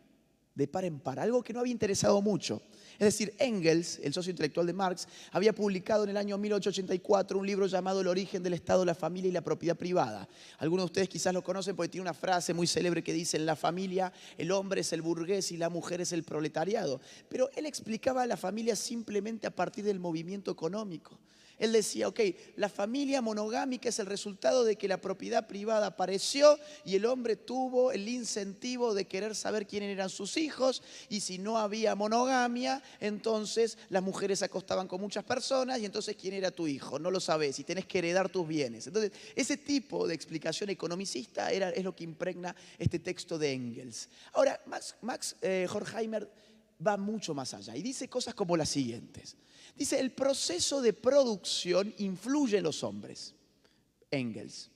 de par en par, algo que no había interesado mucho. Es decir, Engels, el socio intelectual de Marx, había publicado en el año 1884 un libro llamado El origen del Estado, la familia y la propiedad privada. Algunos de ustedes quizás lo conocen porque tiene una frase muy célebre que dice, en la familia el hombre es el burgués y la mujer es el proletariado. Pero él explicaba a la familia simplemente a partir del movimiento económico. Él decía, ok, la familia monogámica es el resultado de que la propiedad privada apareció y el hombre tuvo el incentivo de querer saber quiénes eran sus hijos, y si no había monogamia, entonces las mujeres se acostaban con muchas personas y entonces ¿quién era tu hijo? No lo sabés y tenés que heredar tus bienes. Entonces, ese tipo de explicación economicista es lo que impregna este texto de Engels. Ahora, Max Horkheimer va mucho más allá y dice cosas como las siguientes. Dice, el proceso de producción influye en los hombres, Engels.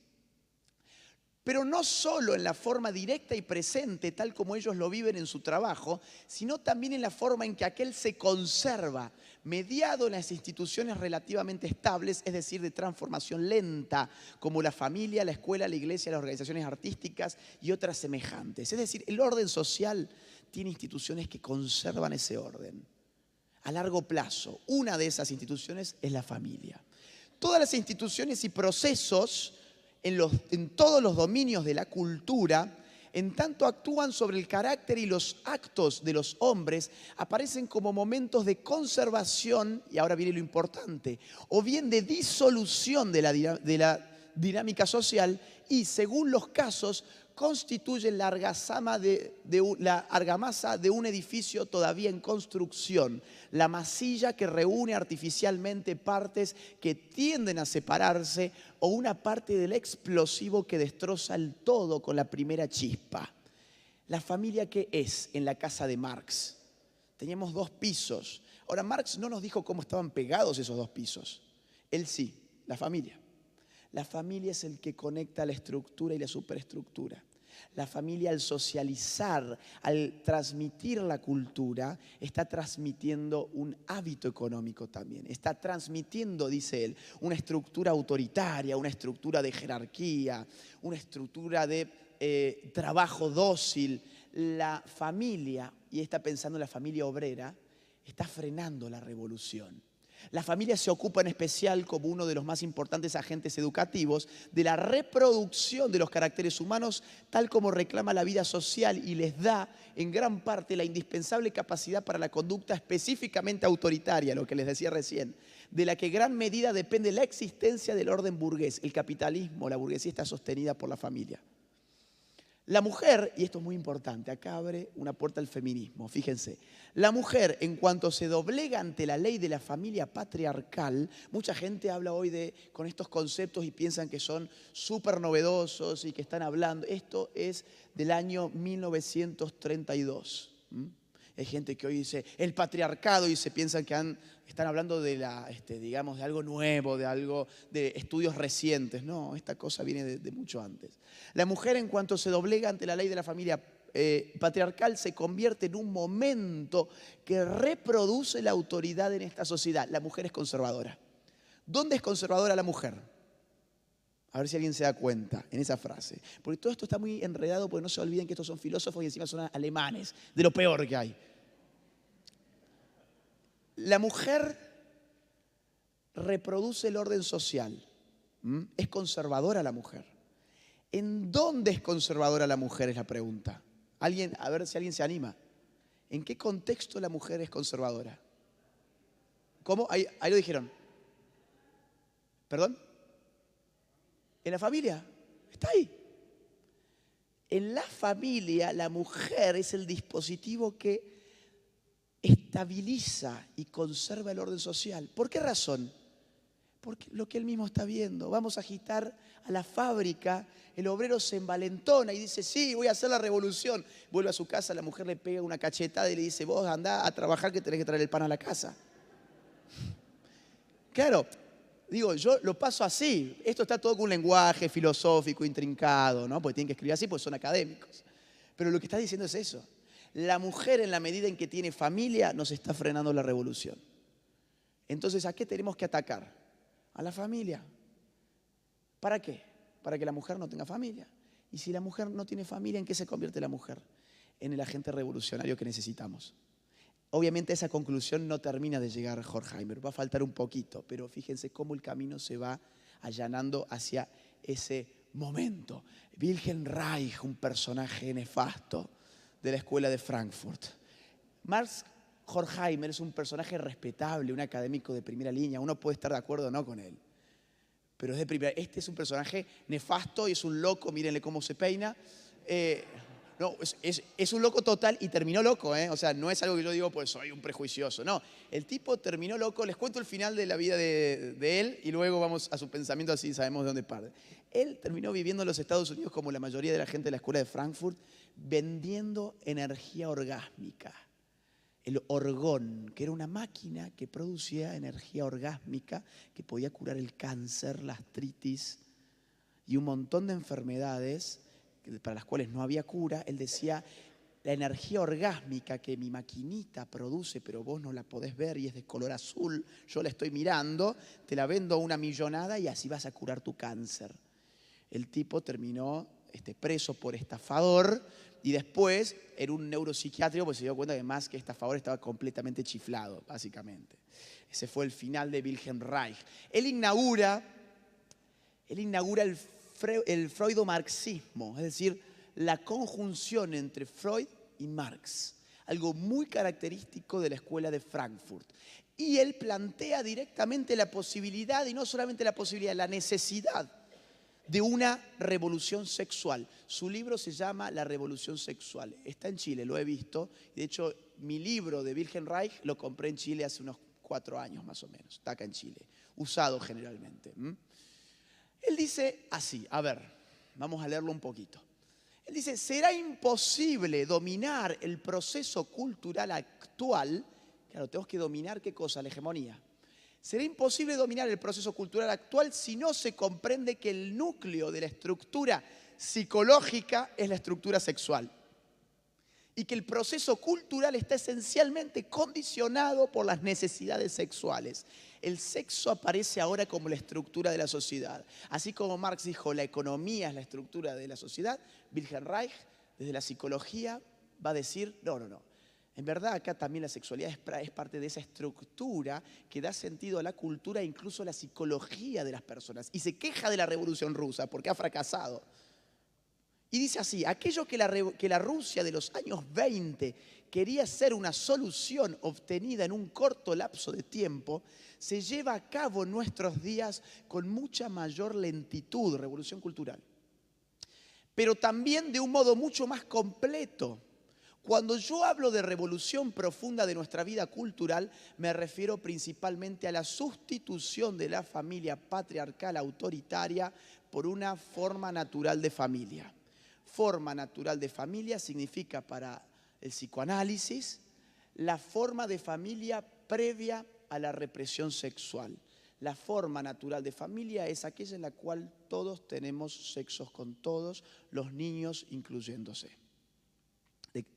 Pero no solo en la forma directa y presente, tal como ellos lo viven en su trabajo, sino también en la forma en que aquel se conserva, mediado en las instituciones relativamente estables, es decir, de transformación lenta, como la familia, la escuela, la iglesia, las organizaciones artísticas y otras semejantes. Es decir, el orden social tiene instituciones que conservan ese orden a largo plazo. Una de esas instituciones es la familia. Todas las instituciones y procesos en todos los dominios de la cultura, en tanto actúan sobre el carácter y los actos de los hombres, aparecen como momentos de conservación, y ahora viene lo importante, o bien de disolución de la dinámica social, y según los casos, constituyen la argamasa de un edificio todavía en construcción, la masilla que reúne artificialmente partes que tienden a separarse o una parte del explosivo que destroza el todo con la primera chispa. ¿La familia qué es en la casa de Marx? Teníamos 2 pisos. Ahora, Marx no nos dijo cómo estaban pegados esos dos pisos. Él sí, la familia. La familia es el que conecta la estructura y la superestructura. La familia, al socializar, al transmitir la cultura, está transmitiendo un hábito económico también. Está transmitiendo, dice él, una estructura autoritaria, una estructura de jerarquía, una estructura de trabajo dócil. La familia, y está pensando en la familia obrera, está frenando la revolución. La familia se ocupa en especial, como uno de los más importantes agentes educativos, de la reproducción de los caracteres humanos, tal como reclama la vida social, y les da en gran parte la indispensable capacidad para la conducta específicamente autoritaria, lo que les decía recién, de la que en gran medida depende la existencia del orden burgués. El capitalismo, la burguesía, está sostenida por la familia. La mujer, y esto es muy importante, acá abre una puerta al feminismo, fíjense. La mujer, en cuanto se doblega ante la ley de la familia patriarcal, mucha gente habla hoy con estos conceptos y piensan que son súper novedosos y que están hablando. Esto es del año 1932. Hay gente que hoy dice el patriarcado y se piensan que están hablando de digamos, de algo nuevo, de estudios recientes. No, esta cosa viene de mucho antes. La mujer, en cuanto se doblega ante la ley de la familia patriarcal, se convierte en un momento que reproduce la autoridad en esta sociedad. La mujer es conservadora. ¿Dónde es conservadora la mujer? A ver si alguien se da cuenta en esa frase. Porque todo esto está muy enredado, porque no se olviden que estos son filósofos y encima son alemanes, de lo peor que hay. La mujer reproduce el orden social. Es conservadora la mujer. ¿En dónde es conservadora la mujer? Es la pregunta. Alguien, a ver si alguien se anima. ¿En qué contexto la mujer es conservadora? ¿Cómo? Ahí lo dijeron. ¿Perdón? ¿En la familia? Está ahí. En la familia, la mujer es el dispositivo que estabiliza y conserva el orden social. ¿Por qué razón? Porque lo que él mismo está viendo. Vamos a agitar a la fábrica, el obrero se envalentona y dice, sí, voy a hacer la revolución. Vuelve a su casa, la mujer le pega una cachetada y le dice, vos andá a trabajar que tenés que traer el pan a la casa. Claro. Digo, yo lo paso así. Esto está todo con un lenguaje filosófico intrincado, ¿no? Porque tienen que escribir así, porque son académicos. Pero lo que está diciendo es eso. La mujer, en la medida en que tiene familia, nos está frenando la revolución. Entonces, ¿a qué tenemos que atacar? A la familia. ¿Para qué? Para que la mujer no tenga familia. Y si la mujer no tiene familia, ¿en qué se convierte la mujer? En el agente revolucionario que necesitamos. Obviamente esa conclusión no termina de llegar a Horkheimer, va a faltar un poquito, pero fíjense cómo el camino se va allanando hacia ese momento. Wilhelm Reich, un personaje nefasto de la escuela de Frankfurt. Max Horkheimer es un personaje respetable, un académico de primera línea, uno puede estar de acuerdo o no con él, pero es de primera. Este es un personaje nefasto y es un loco, mírenle cómo se peina. No, es un loco total y terminó loco, O sea, no es algo que yo digo, pues soy un prejuicioso. No, el tipo terminó loco. Les cuento el final de la vida de él y luego vamos a su pensamiento, así sabemos de dónde parte. Él terminó viviendo en los Estados Unidos como la mayoría de la gente de la escuela de Frankfurt, vendiendo energía orgásmica. El orgón, que era una máquina que producía energía orgásmica que podía curar el cáncer, la artritis y un montón de enfermedades para las cuales no había cura. Él decía, la energía orgásmica que mi maquinita produce, pero vos no la podés ver y es de color azul, yo la estoy mirando, te la vendo a una millonada y así vas a curar tu cáncer. El tipo terminó preso por estafador y después era un neuropsiquiátrico porque se dio cuenta que más que estafador estaba completamente chiflado, básicamente. Ese fue el final de Wilhelm Reich. Él inaugura el freudomarxismo, es decir, la conjunción entre Freud y Marx, algo muy característico de la escuela de Frankfurt. Y él plantea directamente la posibilidad, y no solamente la posibilidad, la necesidad de una revolución sexual. Su libro se llama La Revolución Sexual. Está en Chile, lo he visto. De hecho, mi libro de Wilhelm Reich lo compré en Chile hace unos 4 años más o menos. Está acá en Chile, usado generalmente. Él dice así, a ver, vamos a leerlo un poquito. Él dice, será imposible dominar el proceso cultural actual, Claro, tenemos que dominar ¿qué cosa? La hegemonía. Será imposible dominar el proceso cultural actual si no se comprende que el núcleo de la estructura psicológica es la estructura sexual. Y que el proceso cultural está esencialmente condicionado por las necesidades sexuales. El sexo aparece ahora como la estructura de la sociedad. Así como Marx dijo, la economía es la estructura de la sociedad, Wilhelm Reich, desde la psicología, va a decir, no. En verdad acá también la sexualidad es parte de esa estructura que da sentido a la cultura e incluso a la psicología de las personas. Y se queja de la Revolución Rusa porque ha fracasado. Y dice así, aquello que la Rusia de los años 20 quería ser una solución obtenida en un corto lapso de tiempo, se lleva a cabo en nuestros días con mucha mayor lentitud, revolución cultural. Pero también de un modo mucho más completo. Cuando yo hablo de revolución profunda de nuestra vida cultural, me refiero principalmente a la sustitución de la familia patriarcal autoritaria por una forma natural de familia. Forma natural de familia significa para el psicoanálisis la forma de familia previa a la represión sexual. La forma natural de familia es aquella en la cual todos tenemos sexos con todos, los niños incluyéndose.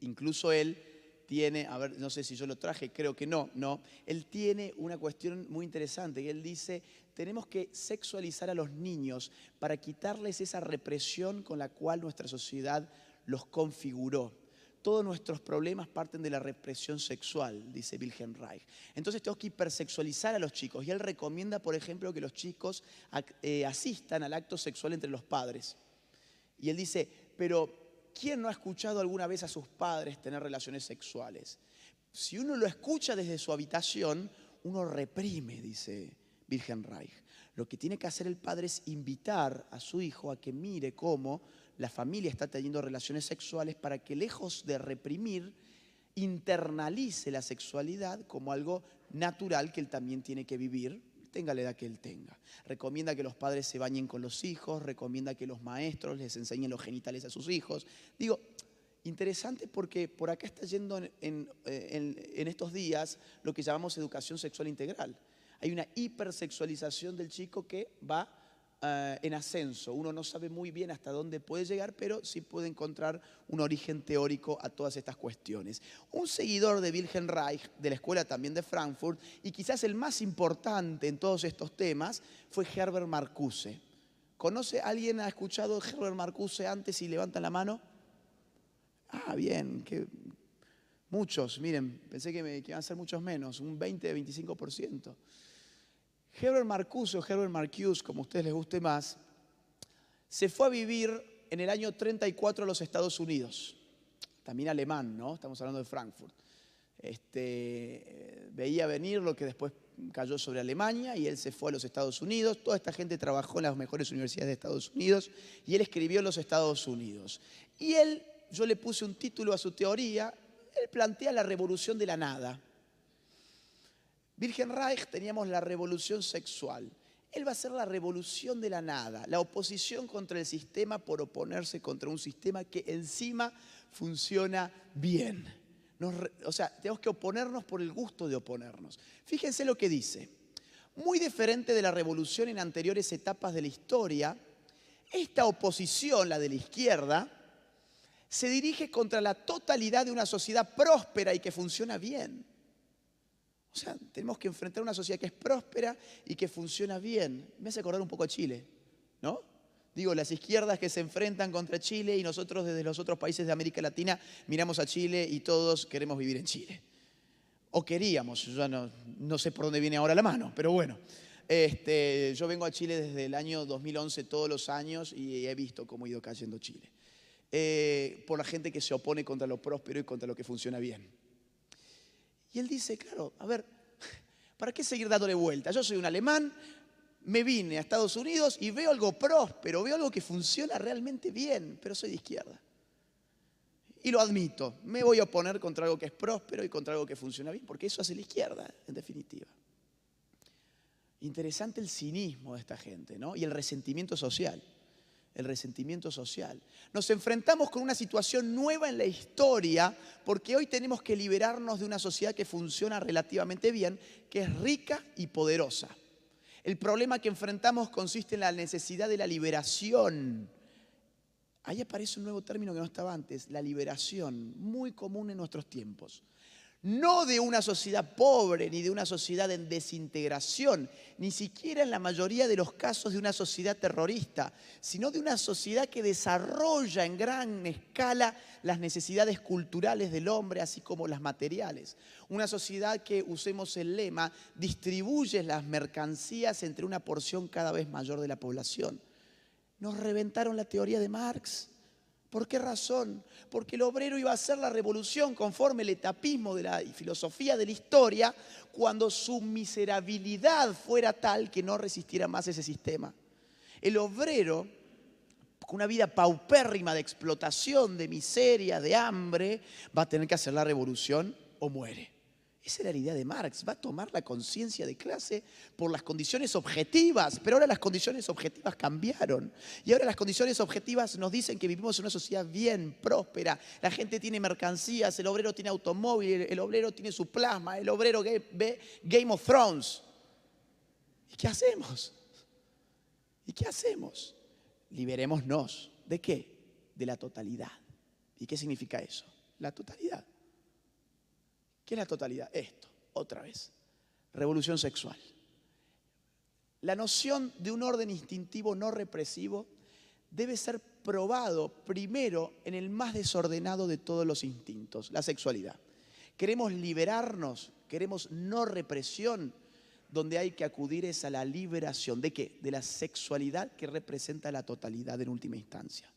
Incluso él tiene, a ver, no sé si yo lo traje, creo que no, él tiene una cuestión muy interesante, que él dice, tenemos que sexualizar a los niños para quitarles esa represión con la cual nuestra sociedad los configuró. Todos nuestros problemas parten de la represión sexual, dice Wilhelm Reich. Entonces tenemos que hipersexualizar a los chicos y él recomienda, por ejemplo, que los chicos asistan al acto sexual entre los padres. Y él dice, pero ¿quién no ha escuchado alguna vez a sus padres tener relaciones sexuales? Si uno lo escucha desde su habitación, uno reprime, dice Wilhelm Reich. Lo que tiene que hacer el padre es invitar a su hijo a que mire cómo la familia está teniendo relaciones sexuales para que, lejos de reprimir, internalice la sexualidad como algo natural que él también tiene que vivir, tenga la edad que él tenga. Recomienda que los padres se bañen con los hijos, recomienda que los maestros les enseñen los genitales a sus hijos. Digo, interesante porque por acá está yendo en estos días lo que llamamos educación sexual integral. Hay una hipersexualización del chico que va en ascenso. Uno no sabe muy bien hasta dónde puede llegar, pero sí puede encontrar un origen teórico a todas estas cuestiones. Un seguidor de Wilhelm Reich, de la escuela también de Frankfurt, y quizás el más importante en todos estos temas, fue Herbert Marcuse. ¿Conoce? ¿Alguien ha escuchado Herbert Marcuse antes y levantan la mano? Ah, bien, muchos, miren, pensé que iban a ser muchos menos, un 20-25%. Herbert Marcuse o Herbert Marcuse, como a ustedes les guste más, se fue a vivir en el año 34 a los Estados Unidos. También alemán, ¿no? Estamos hablando de Frankfurt. Veía venir lo que después cayó sobre Alemania y él se fue a los Estados Unidos. Toda esta gente trabajó en las mejores universidades de Estados Unidos y él escribió en los Estados Unidos. Y yo le puse un título a su teoría, él plantea la revolución de la nada. Wilhelm Reich teníamos la revolución sexual. Él va a ser la revolución de la nada, la oposición contra el sistema por oponerse contra un sistema que encima funciona bien. Tenemos que oponernos por el gusto de oponernos. Fíjense lo que dice. Muy diferente de la revolución en anteriores etapas de la historia, esta oposición, la de la izquierda, se dirige contra la totalidad de una sociedad próspera y que funciona bien. O sea, tenemos que enfrentar una sociedad que es próspera y que funciona bien. Me hace acordar un poco a Chile, ¿no? Digo, las izquierdas que se enfrentan contra Chile y nosotros desde los otros países de América Latina miramos a Chile y todos queremos vivir en Chile. O queríamos, yo ya no sé por dónde viene ahora la mano, pero bueno. Yo vengo a Chile desde el año 2011 todos los años y he visto cómo ha ido cayendo Chile. Por la gente que se opone contra lo próspero y contra lo que funciona bien. Y él dice, claro, a ver, ¿para qué seguir dándole vuelta? Yo soy un alemán, me vine a Estados Unidos y veo algo próspero, veo algo que funciona realmente bien, pero soy de izquierda. Y lo admito, me voy a oponer contra algo que es próspero y contra algo que funciona bien, porque eso hace la izquierda, en definitiva. Interesante el cinismo de esta gente, ¿no? Y el resentimiento social. el resentimiento social. Nos enfrentamos con una situación nueva en la historia porque hoy tenemos que liberarnos de una sociedad que funciona relativamente bien, que es rica y poderosa. El problema que enfrentamos consiste en la necesidad de la liberación. Ahí aparece un nuevo término que no estaba antes, la liberación, muy común en nuestros tiempos. No de una sociedad pobre, ni de una sociedad en desintegración, ni siquiera en la mayoría de los casos de una sociedad terrorista, sino de una sociedad que desarrolla en gran escala las necesidades culturales del hombre, así como las materiales. Una sociedad que, usemos el lema, distribuye las mercancías entre una porción cada vez mayor de la población. Nos reventaron la teoría de Marx. ¿Por qué razón? Porque el obrero iba a hacer la revolución conforme el etapismo de la filosofía de la historia cuando su miserabilidad fuera tal que no resistiera más ese sistema. El obrero, con una vida paupérrima de explotación, de miseria, de hambre, va a tener que hacer la revolución o muere. Esa era la idea de Marx, va a tomar la conciencia de clase por las condiciones objetivas, pero ahora las condiciones objetivas cambiaron. Y ahora las condiciones objetivas nos dicen que vivimos en una sociedad bien, próspera, la gente tiene mercancías, el obrero tiene automóvil, el obrero tiene su plasma, el obrero ve Game of Thrones. ¿Y qué hacemos? ¿Y qué hacemos? Liberémonos. ¿De qué? De la totalidad. ¿Y qué significa eso? La totalidad. ¿Qué es la totalidad? Esto, otra vez. Revolución sexual. La noción de un orden instintivo no represivo debe ser probado primero en el más desordenado de todos los instintos, la sexualidad. Queremos liberarnos, queremos no represión, donde hay que acudir es a la liberación. ¿De qué? De la sexualidad que representa la totalidad en última instancia,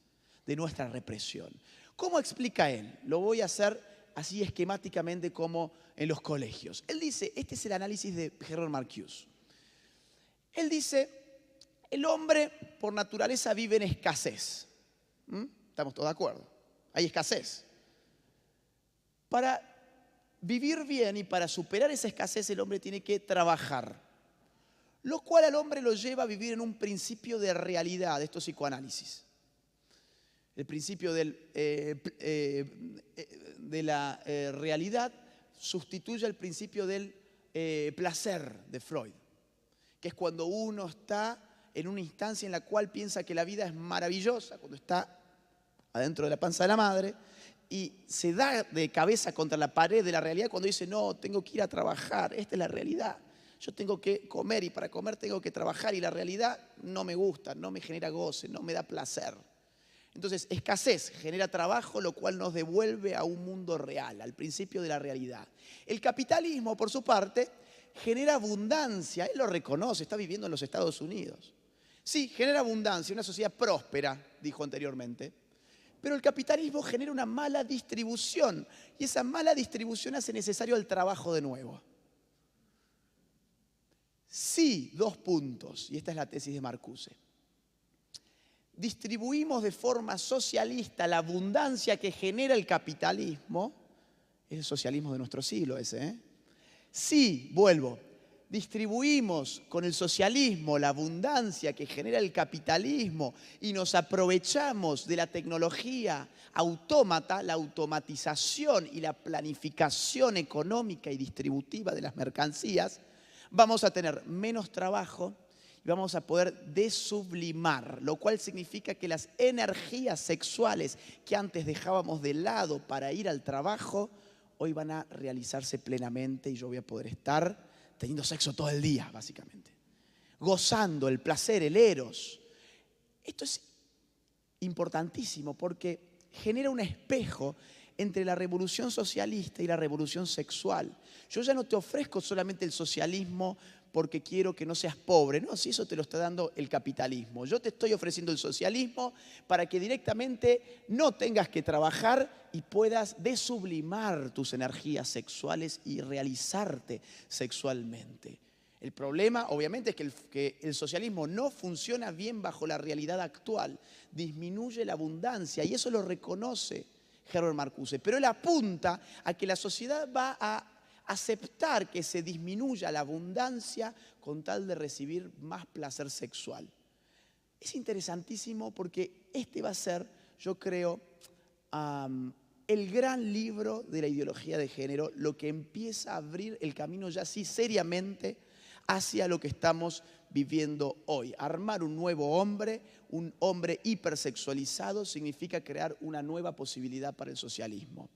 de nuestra represión. ¿Cómo explica él? Lo voy a hacer así esquemáticamente como en los colegios. Él dice, este es el análisis de Herbert Marcuse. Él dice, el hombre por naturaleza vive en escasez. ¿Estamos todos de acuerdo? Hay escasez. Para vivir bien y para superar esa escasez el hombre tiene que trabajar. Lo cual al hombre lo lleva a vivir en un principio de realidad, esto es psicoanálisis. El principio de la realidad sustituye al principio del placer de Freud, que es cuando uno está en una instancia en la cual piensa que la vida es maravillosa, cuando está adentro de la panza de la madre, y se da de cabeza contra la pared de la realidad cuando dice, no, tengo que ir a trabajar, esta es la realidad. Yo tengo que comer y para comer tengo que trabajar y la realidad no me gusta, no me genera goce, no me da placer. Entonces, escasez genera trabajo, lo cual nos devuelve a un mundo real, al principio de la realidad. El capitalismo, por su parte, genera abundancia. Él lo reconoce, está viviendo en los Estados Unidos. Sí, genera abundancia, una sociedad próspera, dijo anteriormente. Pero el capitalismo genera una mala distribución. Y esa mala distribución hace necesario el trabajo de nuevo. Sí, 2 puntos, y esta es la tesis de Marcuse. Distribuimos de forma socialista la abundancia que genera el capitalismo, es el socialismo de nuestro siglo ese, Sí, vuelvo, distribuimos con el socialismo la abundancia que genera el capitalismo y nos aprovechamos de la tecnología autómata, la automatización y la planificación económica y distributiva de las mercancías, vamos a tener menos trabajo y vamos a poder desublimar, lo cual significa que las energías sexuales que antes dejábamos de lado para ir al trabajo, hoy van a realizarse plenamente y yo voy a poder estar teniendo sexo todo el día, básicamente. Gozando el placer, el eros. Esto es importantísimo porque genera un espejo entre la revolución socialista y la revolución sexual. Yo ya no te ofrezco solamente el socialismo porque quiero que no seas pobre. No, si eso te lo está dando el capitalismo. Yo te estoy ofreciendo el socialismo para que directamente no tengas que trabajar y puedas desublimar tus energías sexuales y realizarte sexualmente. El problema, obviamente, es que el socialismo no funciona bien bajo la realidad actual. Disminuye la abundancia y eso lo reconoce Herbert Marcuse. Pero él apunta a que la sociedad va a aceptar que se disminuya la abundancia con tal de recibir más placer sexual. Es interesantísimo porque este va a ser, yo creo, el gran libro de la ideología de género, lo que empieza a abrir el camino ya así seriamente hacia lo que estamos viviendo hoy. Armar un nuevo hombre, un hombre hipersexualizado, significa crear una nueva posibilidad para el socialismo.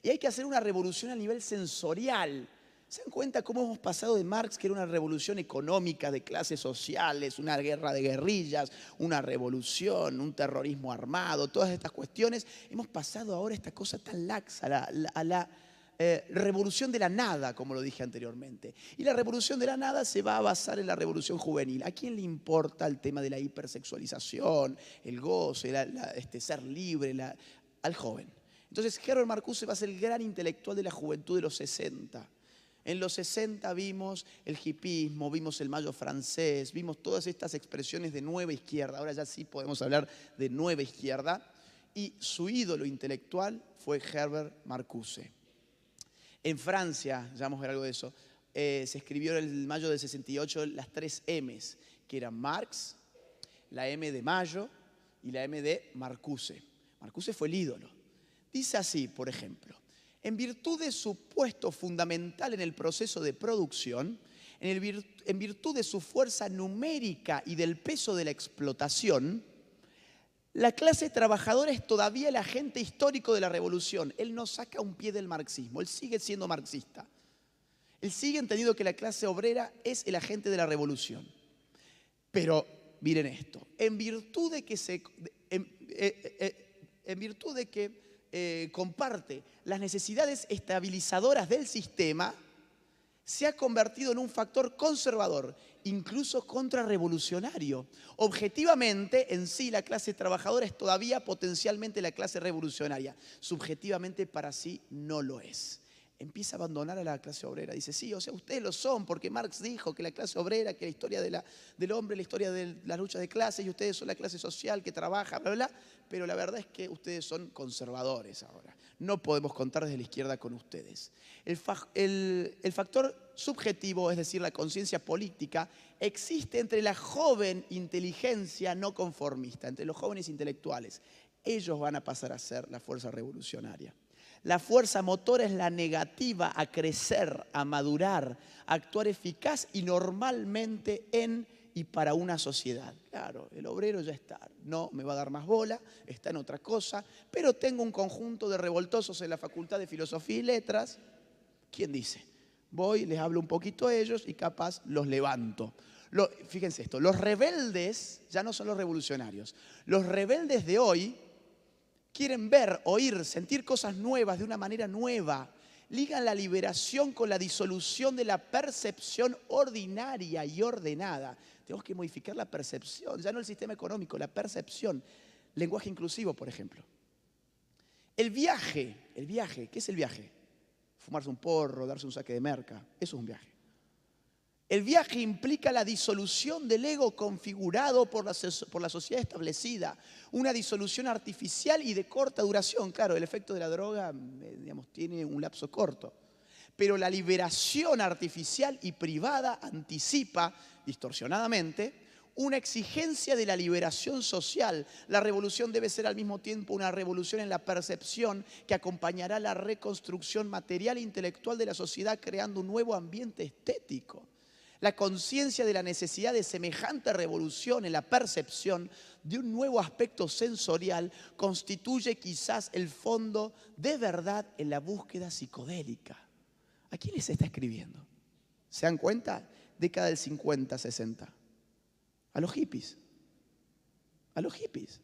Y hay que hacer una revolución a nivel sensorial. ¿Se dan cuenta cómo hemos pasado de Marx, que era una revolución económica de clases sociales, una guerra de guerrillas, una revolución, un terrorismo armado, todas estas cuestiones? Hemos pasado ahora a esta cosa tan laxa, a la revolución de la nada, como lo dije anteriormente. Y la revolución de la nada se va a basar en la revolución juvenil. ¿A quién le importa el tema de la hipersexualización, el goce, ser libre? Al joven. Entonces Herbert Marcuse va a ser el gran intelectual de la juventud de los 60. En los 60 vimos el hipismo, vimos el mayo francés, vimos todas estas expresiones de nueva izquierda. Ahora ya sí podemos hablar de nueva izquierda. Y su ídolo intelectual fue Herbert Marcuse. En Francia, ya vamos a ver algo de eso, se escribió en el mayo del 68 las 3 M's, que eran Marx, la M de Mayo y la M de Marcuse. Marcuse fue el ídolo. Dice así, por ejemplo: en virtud de su puesto fundamental en el proceso de producción, en virtud de su fuerza numérica y del peso de la explotación, la clase trabajadora es todavía el agente histórico de la revolución. Él no saca un pie del marxismo, él sigue siendo marxista. Él sigue entendiendo que la clase obrera es el agente de la revolución. Pero miren esto, en virtud de que comparte las necesidades estabilizadoras del sistema, se ha convertido en un factor conservador, incluso contrarrevolucionario. Objetivamente, en sí, la clase trabajadora es todavía potencialmente la clase revolucionaria. Subjetivamente, para sí, no lo es. Empieza a abandonar a la clase obrera. Dice, sí, o sea, ustedes lo son, porque Marx dijo que la clase obrera, que la historia del hombre, la historia de la lucha de clases, y ustedes son la clase social que trabaja, bla, bla, bla. Pero la verdad es que ustedes son conservadores ahora. No podemos contar desde la izquierda con ustedes. El factor subjetivo, es decir, la conciencia política, existe entre la joven inteligencia no conformista, entre los jóvenes intelectuales. Ellos van a pasar a ser la fuerza revolucionaria. La fuerza motora es la negativa a crecer, a madurar, a actuar eficaz y normalmente en y para una sociedad. Claro, el obrero ya está, no me va a dar más bola, está en otra cosa, pero tengo un conjunto de revoltosos en la Facultad de Filosofía y Letras. ¿Quién dice? Voy, les hablo un poquito a ellos y capaz los levanto. Fíjense esto, los rebeldes ya no son los revolucionarios. Los rebeldes de hoy quieren ver, oír, sentir cosas nuevas de una manera nueva. Ligan la liberación con la disolución de la percepción ordinaria y ordenada. Tenemos que modificar la percepción, ya no el sistema económico, la percepción. Lenguaje inclusivo, por ejemplo. El viaje, ¿qué es el viaje? Fumarse un porro, darse un saque de merca, eso es un viaje. El viaje implica la disolución del ego configurado por la sociedad establecida, una disolución artificial y de corta duración. Claro, el efecto de la droga, tiene un lapso corto, pero la liberación artificial y privada anticipa, distorsionadamente, una exigencia de la liberación social. La revolución debe ser al mismo tiempo una revolución en la percepción que acompañará la reconstrucción material e intelectual de la sociedad, creando un nuevo ambiente estético. La conciencia de la necesidad de semejante revolución en la percepción de un nuevo aspecto sensorial constituye quizás el fondo de verdad en la búsqueda psicodélica. ¿A quién les está escribiendo? ¿Se dan cuenta? Década del 50, 60. A los hippies. A los hippies.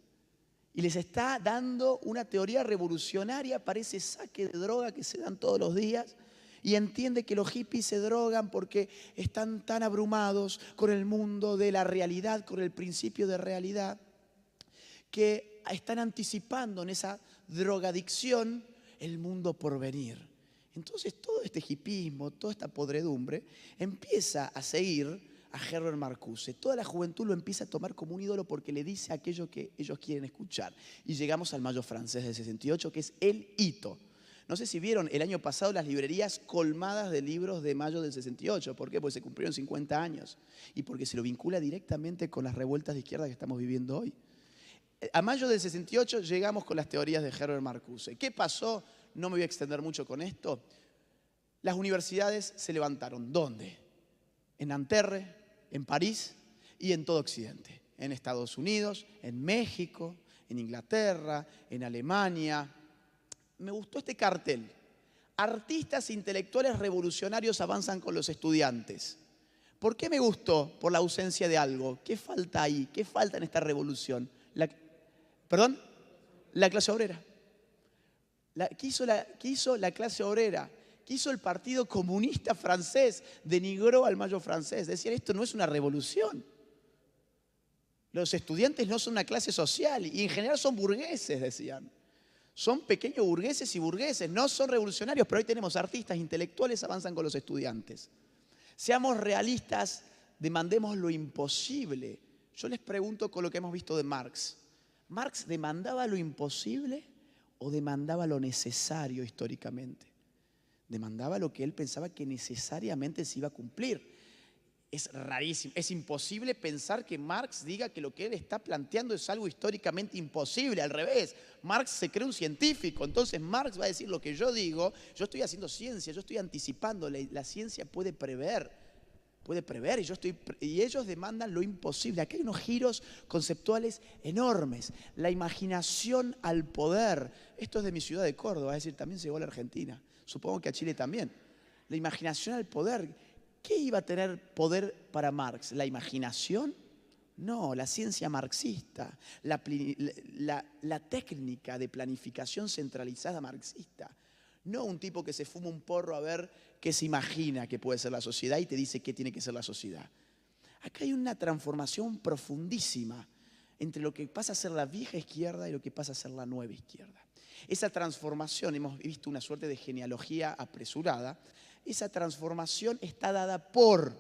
Y les está dando una teoría revolucionaria para ese saque de droga que se dan todos los días. Y entiende que los hippies se drogan porque están tan abrumados con el mundo de la realidad, con el principio de realidad, que están anticipando en esa drogadicción el mundo por venir. Entonces todo este hippismo, toda esta podredumbre, empieza a seguir a Herbert Marcuse. Toda la juventud lo empieza a tomar como un ídolo porque le dice aquello que ellos quieren escuchar. Y llegamos al mayo francés del 68, que es el hito. No sé si vieron el año pasado las librerías colmadas de libros de mayo del 68. ¿Por qué? Porque se cumplieron 50 años y porque se lo vincula directamente con las revueltas de izquierda que estamos viviendo hoy. A mayo del 68 llegamos con las teorías de Herbert Marcuse. ¿Qué pasó? No me voy a extender mucho con esto. Las universidades se levantaron. ¿Dónde? En Nanterre, en París y en todo Occidente. En Estados Unidos, en México, en Inglaterra, en Alemania. Me gustó este cartel. Artistas intelectuales revolucionarios avanzan con los estudiantes. ¿Por qué me gustó? Por la ausencia de algo. ¿Qué falta ahí? ¿Qué falta en esta revolución? ¿Perdón? La clase obrera. ¿Qué hizo la clase obrera? ¿Qué hizo el Partido Comunista francés? Denigró al Mayo francés. Decían, esto no es una revolución. Los estudiantes no son una clase social y en general son burgueses, decían. Son pequeños burgueses y burgueses, no son revolucionarios, pero hoy tenemos artistas intelectuales avanzan con los estudiantes. Seamos realistas, demandemos lo imposible. Yo les pregunto con lo que hemos visto de Marx. ¿Marx demandaba lo imposible o demandaba lo necesario históricamente? Demandaba lo que él pensaba que necesariamente se iba a cumplir. Es rarísimo, es imposible pensar que Marx diga que lo que él está planteando es algo históricamente imposible, al revés. Marx se cree un científico, entonces Marx va a decir lo que yo digo, yo estoy haciendo ciencia, yo estoy anticipando, la ciencia puede prever y ellos demandan lo imposible. Aquí hay unos giros conceptuales enormes. La imaginación al poder, esto es de mi ciudad de Córdoba, es decir, también se llegó a la Argentina, supongo que a Chile también. La imaginación al poder. ¿Qué iba a tener poder para Marx? ¿La imaginación? No, la ciencia marxista, la técnica de planificación centralizada marxista. No un tipo que se fuma un porro a ver qué se imagina que puede ser la sociedad y te dice qué tiene que ser la sociedad. Acá hay una transformación profundísima entre lo que pasa a ser la vieja izquierda y lo que pasa a ser la nueva izquierda. Esa transformación, hemos visto una suerte de genealogía apresurada. Esa transformación está dada por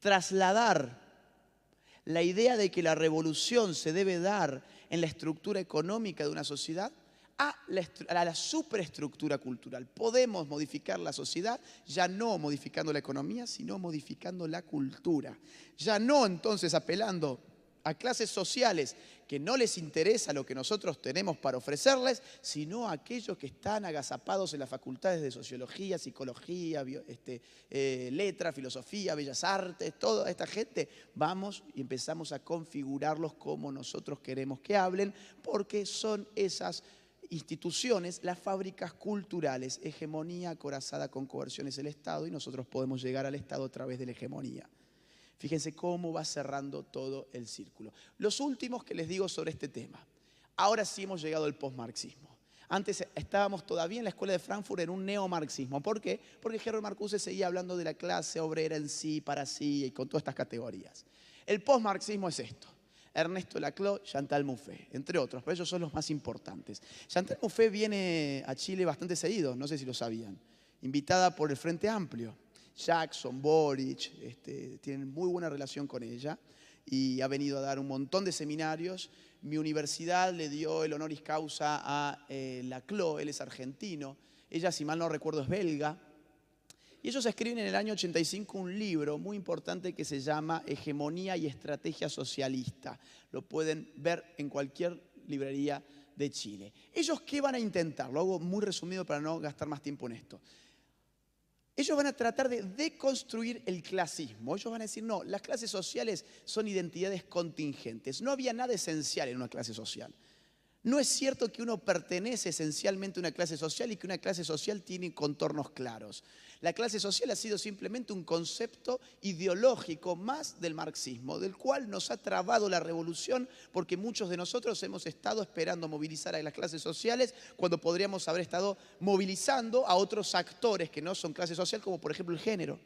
trasladar la idea de que la revolución se debe dar en la estructura económica de una sociedad a la superestructura cultural. Podemos modificar la sociedad ya no modificando la economía, sino modificando la cultura. Ya no entonces apelando a clases sociales que no les interesa lo que nosotros tenemos para ofrecerles, sino a aquellos que están agazapados en las facultades de sociología, psicología, letra, filosofía, bellas artes, toda esta gente. Vamos y empezamos a configurarlos como nosotros queremos que hablen, porque son esas instituciones, las fábricas culturales, hegemonía acorazada con coerciones del Estado, y nosotros podemos llegar al Estado a través de la hegemonía. Fíjense cómo va cerrando todo el círculo. Los últimos que les digo sobre este tema. Ahora sí hemos llegado al posmarxismo. Antes estábamos todavía en la escuela de Frankfurt en un neomarxismo. ¿Por qué? Porque Herbert Marcuse seguía hablando de la clase obrera en sí, para sí y con todas estas categorías. El posmarxismo es esto. Ernesto Laclau, Chantal Mouffe, entre otros, pero ellos son los más importantes. Chantal Mouffe viene a Chile bastante seguido, no sé si lo sabían, invitada por el Frente Amplio. Jackson, Boric, tienen muy buena relación con ella y ha venido a dar un montón de seminarios. Mi universidad le dio el honoris causa a Laclau, él es argentino, ella, si mal no recuerdo, es belga. Y ellos escriben en el año 85 un libro muy importante que se llama Hegemonía y Estrategia Socialista. Lo pueden ver en cualquier librería de Chile. ¿Ellos qué van a intentar? Lo hago muy resumido para no gastar más tiempo en esto. Ellos van a tratar de deconstruir el clasismo. Ellos van a decir, no, las clases sociales son identidades contingentes. No había nada esencial en una clase social. No es cierto que uno pertenece esencialmente a una clase social y que una clase social tiene contornos claros. La clase social ha sido simplemente un concepto ideológico más del marxismo, del cual nos ha trabado la revolución porque muchos de nosotros hemos estado esperando movilizar a las clases sociales cuando podríamos haber estado movilizando a otros actores que no son clase social, como por ejemplo el género.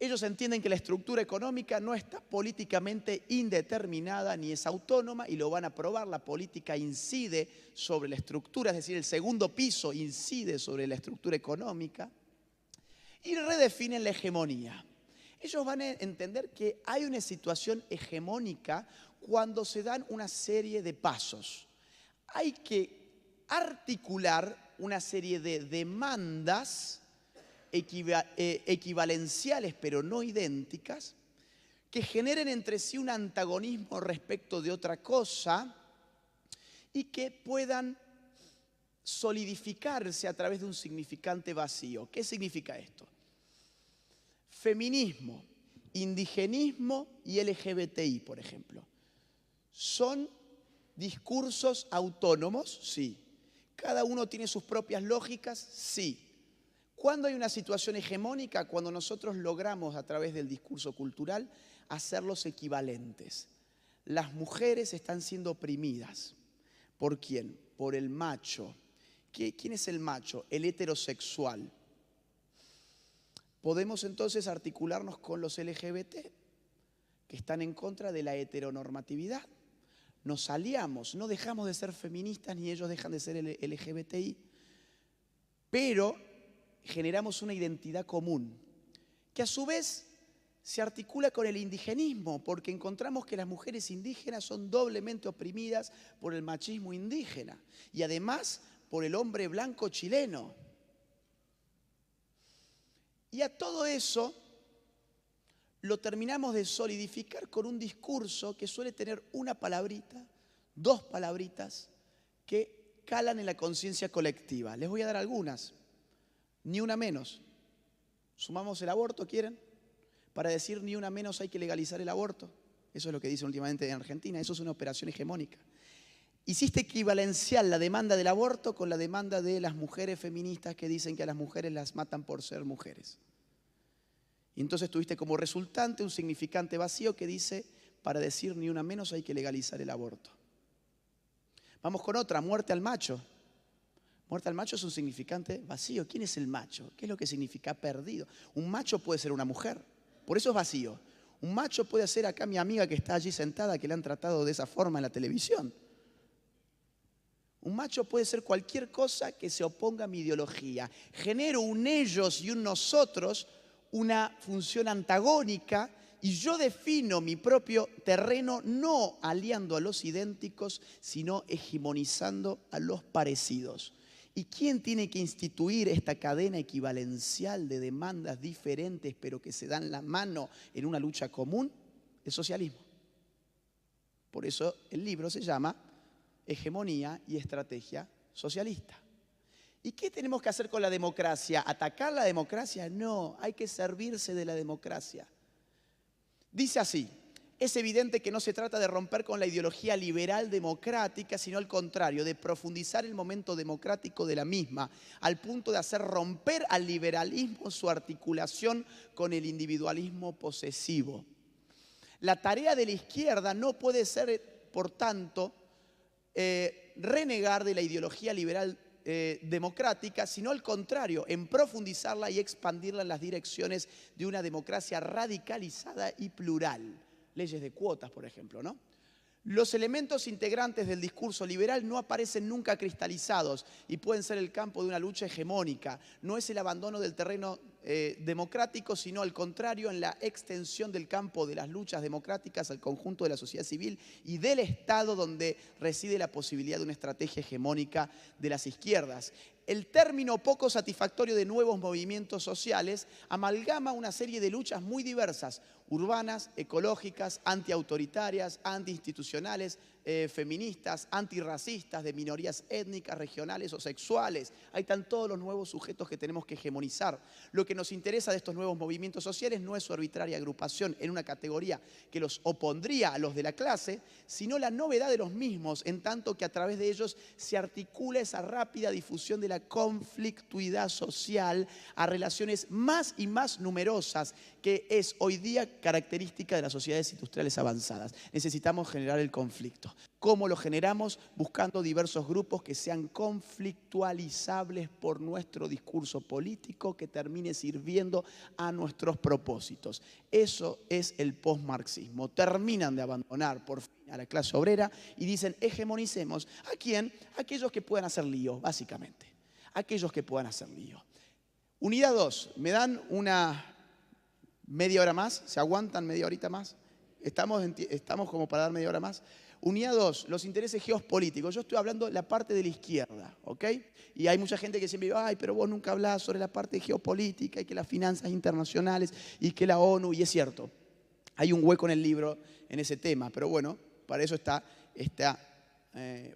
Ellos entienden que la estructura económica no está políticamente indeterminada ni es autónoma y lo van a probar. La política incide sobre la estructura, es decir, el segundo piso incide sobre la estructura económica y redefinen la hegemonía. Ellos van a entender que hay una situación hegemónica cuando se dan una serie de pasos. Hay que articular una serie de demandas equivalenciales pero no idénticas, que generen entre sí un antagonismo respecto de otra cosa y que puedan solidificarse a través de un significante vacío. ¿Qué significa esto? Feminismo, indigenismo y LGBTI, por ejemplo, ¿son discursos autónomos? Sí. ¿Cada uno tiene sus propias lógicas? Sí. ¿Cuándo hay una situación hegemónica? Cuando nosotros logramos a través del discurso cultural hacerlos equivalentes. Las mujeres están siendo oprimidas. ¿Por quién? Por el macho. ¿Quién es el macho? El heterosexual. Podemos entonces articularnos con los LGBT, que están en contra de la heteronormatividad. Nos aliamos, no dejamos de ser feministas ni ellos dejan de ser LGBTI, pero generamos una identidad común, que a su vez se articula con el indigenismo, porque encontramos que las mujeres indígenas son doblemente oprimidas por el machismo indígena y además por el hombre blanco chileno. Y a todo eso lo terminamos de solidificar con un discurso que suele tener una palabrita, dos palabritas, que calan en la conciencia colectiva. Les voy a dar algunas, ni una menos. ¿Sumamos el aborto, quieren? Para decir ni una menos hay que legalizar el aborto. Eso es lo que dicen últimamente en Argentina, eso es una operación hegemónica. Hiciste equivalencial la demanda del aborto con la demanda de las mujeres feministas que dicen que a las mujeres las matan por ser mujeres. Y entonces tuviste como resultante un significante vacío que dice, para decir ni una menos hay que legalizar el aborto. Vamos con otra, muerte al macho. Muerte al macho es un significante vacío. ¿Quién es el macho? ¿Qué es lo que significa perdido? Un macho puede ser una mujer, por eso es vacío. Un macho puede ser acá mi amiga que está allí sentada, que le han tratado de esa forma en la televisión. Un macho puede ser cualquier cosa que se oponga a mi ideología. Genero un ellos y un nosotros, una función antagónica, y yo defino mi propio terreno no aliando a los idénticos, sino hegemonizando a los parecidos. ¿Y quién tiene que instituir esta cadena equivalencial de demandas diferentes pero que se dan la mano en una lucha común? El socialismo. Por eso el libro se llama Hegemonía y Estrategia Socialista. ¿Y qué tenemos que hacer con la democracia? ¿Atacar la democracia? No, hay que servirse de la democracia. Dice así, es evidente que no se trata de romper con la ideología liberal democrática, sino al contrario, de profundizar el momento democrático de la misma, al punto de hacer romper al liberalismo su articulación con el individualismo posesivo. La tarea de la izquierda no puede ser, por tanto, renegar de la ideología liberal democrática, sino al contrario, en profundizarla y expandirla en las direcciones de una democracia radicalizada y plural. Leyes de cuotas, por ejemplo, ¿no? Los elementos integrantes del discurso liberal no aparecen nunca cristalizados y pueden ser el campo de una lucha hegemónica. No es el abandono del terreno democrático, sino al contrario, en la extensión del campo de las luchas democráticas al conjunto de la sociedad civil y del Estado, donde reside la posibilidad de una estrategia hegemónica de las izquierdas. El término poco satisfactorio de nuevos movimientos sociales amalgama una serie de luchas muy diversas, urbanas, ecológicas, antiautoritarias, antiinstitucionales, feministas, antirracistas, de minorías étnicas, regionales o sexuales. Ahí están todos los nuevos sujetos que tenemos que hegemonizar. Lo que nos interesa de estos nuevos movimientos sociales no es su arbitraria agrupación en una categoría que los opondría a los de la clase, sino la novedad de los mismos, en tanto que a través de ellos se articula esa rápida difusión de la conflictuidad social a relaciones más y más numerosas, que es hoy día característica de las sociedades industriales avanzadas. Necesitamos generar el conflicto. ¿Cómo lo generamos? Buscando diversos grupos que sean conflictualizables por nuestro discurso político, que termine sirviendo a nuestros propósitos. Eso es el postmarxismo. Terminan de abandonar por fin a la clase obrera y dicen hegemonicemos. ¿A quién? Aquellos que puedan hacer lío, básicamente. Aquellos que puedan hacer lío. Unidad 2. ¿Me dan una media hora más? ¿Se aguantan media horita más? ¿Estamos como para dar media hora más? Unidad 2, los intereses geopolíticos. Yo estoy hablando de la parte de la izquierda, ¿ok? Y hay mucha gente que siempre dice, ay, pero vos nunca hablás sobre la parte geopolítica y que las finanzas internacionales y que la ONU, y es cierto, hay un hueco en el libro en ese tema, pero bueno, para eso está esta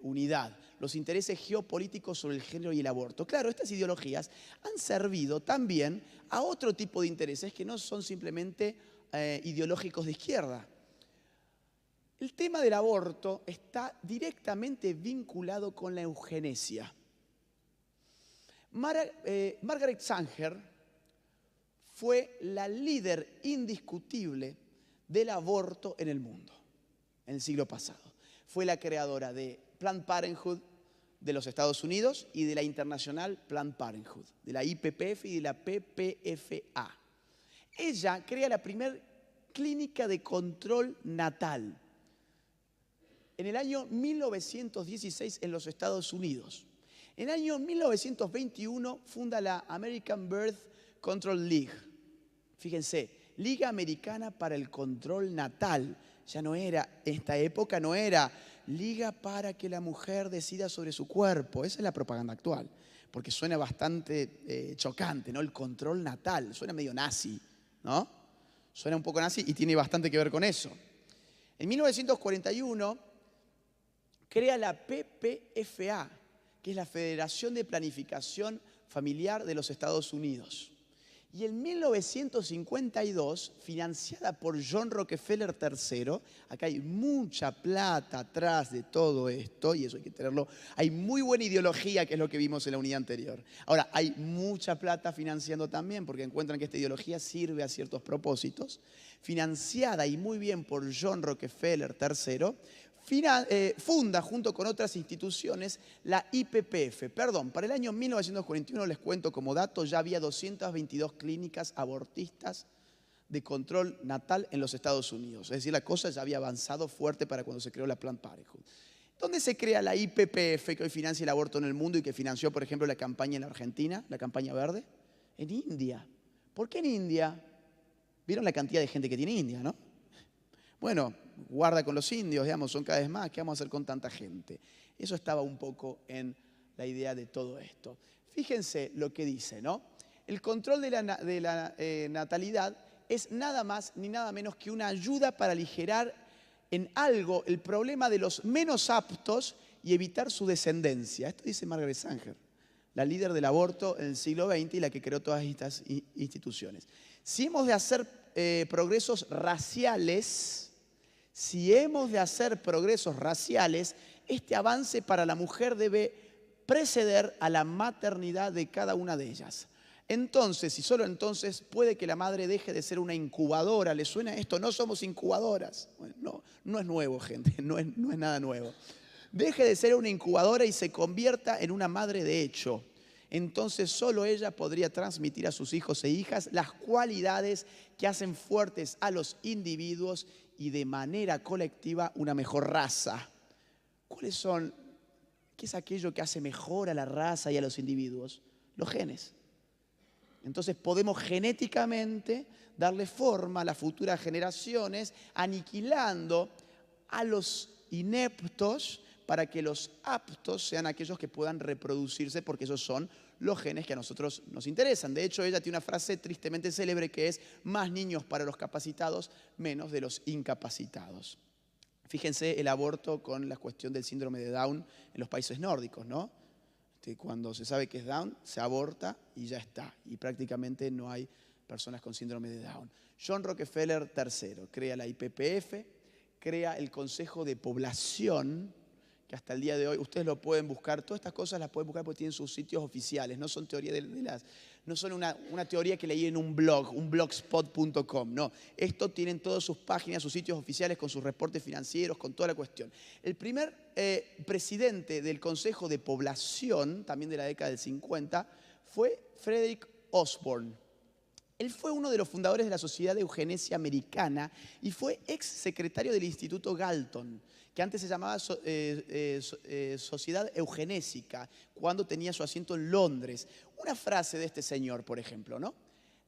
unidad. Los intereses geopolíticos sobre el género y el aborto. Claro, estas ideologías han servido también a otro tipo de intereses que no son simplemente ideológicos de izquierda. El tema del aborto está directamente vinculado con la eugenesia. Margaret Sanger fue la líder indiscutible del aborto en el mundo, en el siglo pasado. Fue la creadora de Planned Parenthood de los Estados Unidos y de la internacional Planned Parenthood, de la IPPF y de la PPFA. Ella crea la primera clínica de control natal en el año 1916 en los Estados Unidos. En el año 1921 funda la American Birth Control League. Fíjense, Liga Americana para el Control Natal. Ya no era, esta época no era Liga para que la mujer decida sobre su cuerpo. Esa es la propaganda actual, porque suena bastante chocante, ¿no? El control natal, suena medio nazi, ¿no? Suena un poco nazi y tiene bastante que ver con eso. En 1941 crea la PPFA, que es la Federación de Planificación Familiar de los Estados Unidos. Y en 1952, financiada por John Rockefeller III, acá hay mucha plata atrás de todo esto, y eso hay que tenerlo, hay muy buena ideología, que es lo que vimos en la unidad anterior. Ahora, hay mucha plata financiando también, porque encuentran que esta ideología sirve a ciertos propósitos. Financiada y muy bien por John Rockefeller III, funda junto con otras instituciones la IPPF. Perdón, para el año 1941, les cuento como dato, ya había 222 clínicas abortistas de control natal en los Estados Unidos. Es decir, la cosa ya había avanzado fuerte para cuando se creó la Planned Parenthood. ¿Dónde se crea la IPPF que hoy financia el aborto en el mundo y que financió, por ejemplo, la campaña en la Argentina, la campaña verde? En India. ¿Por qué en India? ¿Vieron la cantidad de gente que tiene India, no? Bueno, guarda con los indios, digamos, son cada vez más, ¿qué vamos a hacer con tanta gente? Eso estaba un poco en la idea de todo esto. Fíjense lo que dice, ¿no? El control de la natalidad es nada más ni nada menos que una ayuda para aligerar en algo el problema de los menos aptos y evitar su descendencia. Esto dice Margaret Sanger, la líder del aborto en el siglo XX y la que creó todas estas instituciones. Si hemos de hacer progresos raciales, este avance para la mujer debe preceder a la maternidad de cada una de ellas. Entonces, y solo entonces, puede que la madre deje de ser una incubadora. ¿Le suena esto? No somos incubadoras. Bueno, no es nuevo, gente, no es nada nuevo. Deje de ser una incubadora y se convierta en una madre de hecho. Entonces solo ella podría transmitir a sus hijos e hijas las cualidades que hacen fuertes a los individuos y de manera colectiva una mejor raza. ¿Cuáles son? ¿Qué es aquello que hace mejor a la raza y a los individuos? Los genes. Entonces podemos genéticamente darle forma a las futuras generaciones, aniquilando a los ineptos para que los aptos sean aquellos que puedan reproducirse, porque esos son los genes que a nosotros nos interesan. De hecho, ella tiene una frase tristemente célebre que es: más niños para los capacitados, menos de los incapacitados. Fíjense el aborto con la cuestión del síndrome de Down en los países nórdicos, ¿no? Cuando se sabe que es Down, se aborta y ya está. Y prácticamente no hay personas con síndrome de Down. John Rockefeller III crea la IPPF, crea el Consejo de Población, que hasta el día de hoy ustedes lo pueden buscar. Todas estas cosas las pueden buscar porque tienen sus sitios oficiales. No son teoría no son una teoría que leí en un blog, un blogspot.com. No, esto tienen todas sus páginas, sus sitios oficiales con sus reportes financieros, con toda la cuestión. El primer presidente del Consejo de Población, también de la década del 50, fue Frederick Osborne. Él fue uno de los fundadores de la Sociedad de Eugenesia Americana y fue ex secretario del Instituto Galton, que antes se llamaba Sociedad Eugenésica, cuando tenía su asiento en Londres. Una frase de este señor, por ejemplo, ¿no?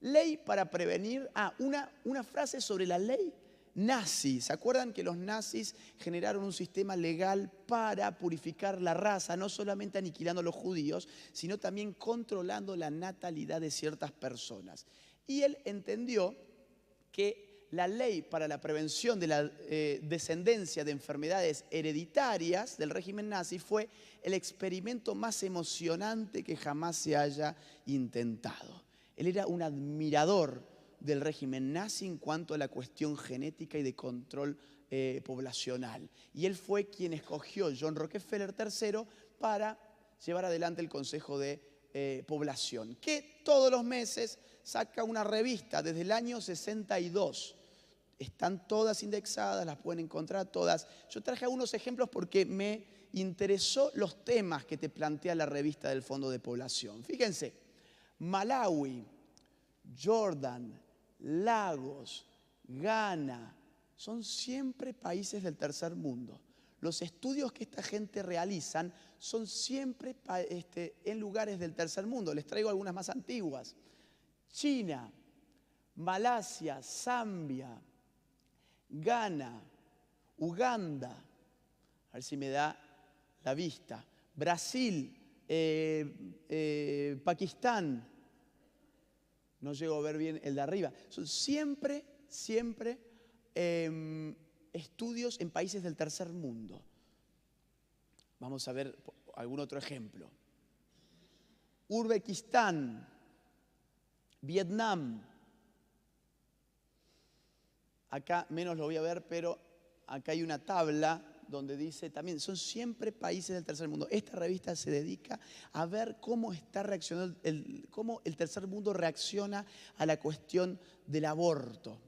Ley para prevenir, una frase sobre la ley nazi. ¿Se acuerdan que los nazis generaron un sistema legal para purificar la raza, no solamente aniquilando a los judíos, sino también controlando la natalidad de ciertas personas? Y él entendió que la ley para la prevención de la descendencia de enfermedades hereditarias del régimen nazi fue el experimento más emocionante que jamás se haya intentado. Él era un admirador del régimen nazi en cuanto a la cuestión genética y de control poblacional. Y él fue quien escogió John Rockefeller III para llevar adelante el Consejo de Población, que todos los meses saca una revista desde el año 62. Están todas indexadas, las pueden encontrar todas. Yo traje algunos ejemplos porque me interesó los temas que te plantea la revista del Fondo de Población. Fíjense, Malawi, Jordan, Lagos, Ghana, son siempre países del tercer mundo. Los estudios que esta gente realizan son siempre en lugares del tercer mundo. Les traigo algunas más antiguas. China, Malasia, Zambia, Ghana, Uganda, a ver si me da la vista, Brasil, Pakistán, no llego a ver bien el de arriba. Son siempre estudios en países del tercer mundo. Vamos a ver algún otro ejemplo. Uzbekistán, Vietnam. Acá menos lo voy a ver, pero acá hay una tabla donde dice también, son siempre países del tercer mundo. Esta revista se dedica a ver cómo está reaccionando, cómo el tercer mundo reacciona a la cuestión del aborto.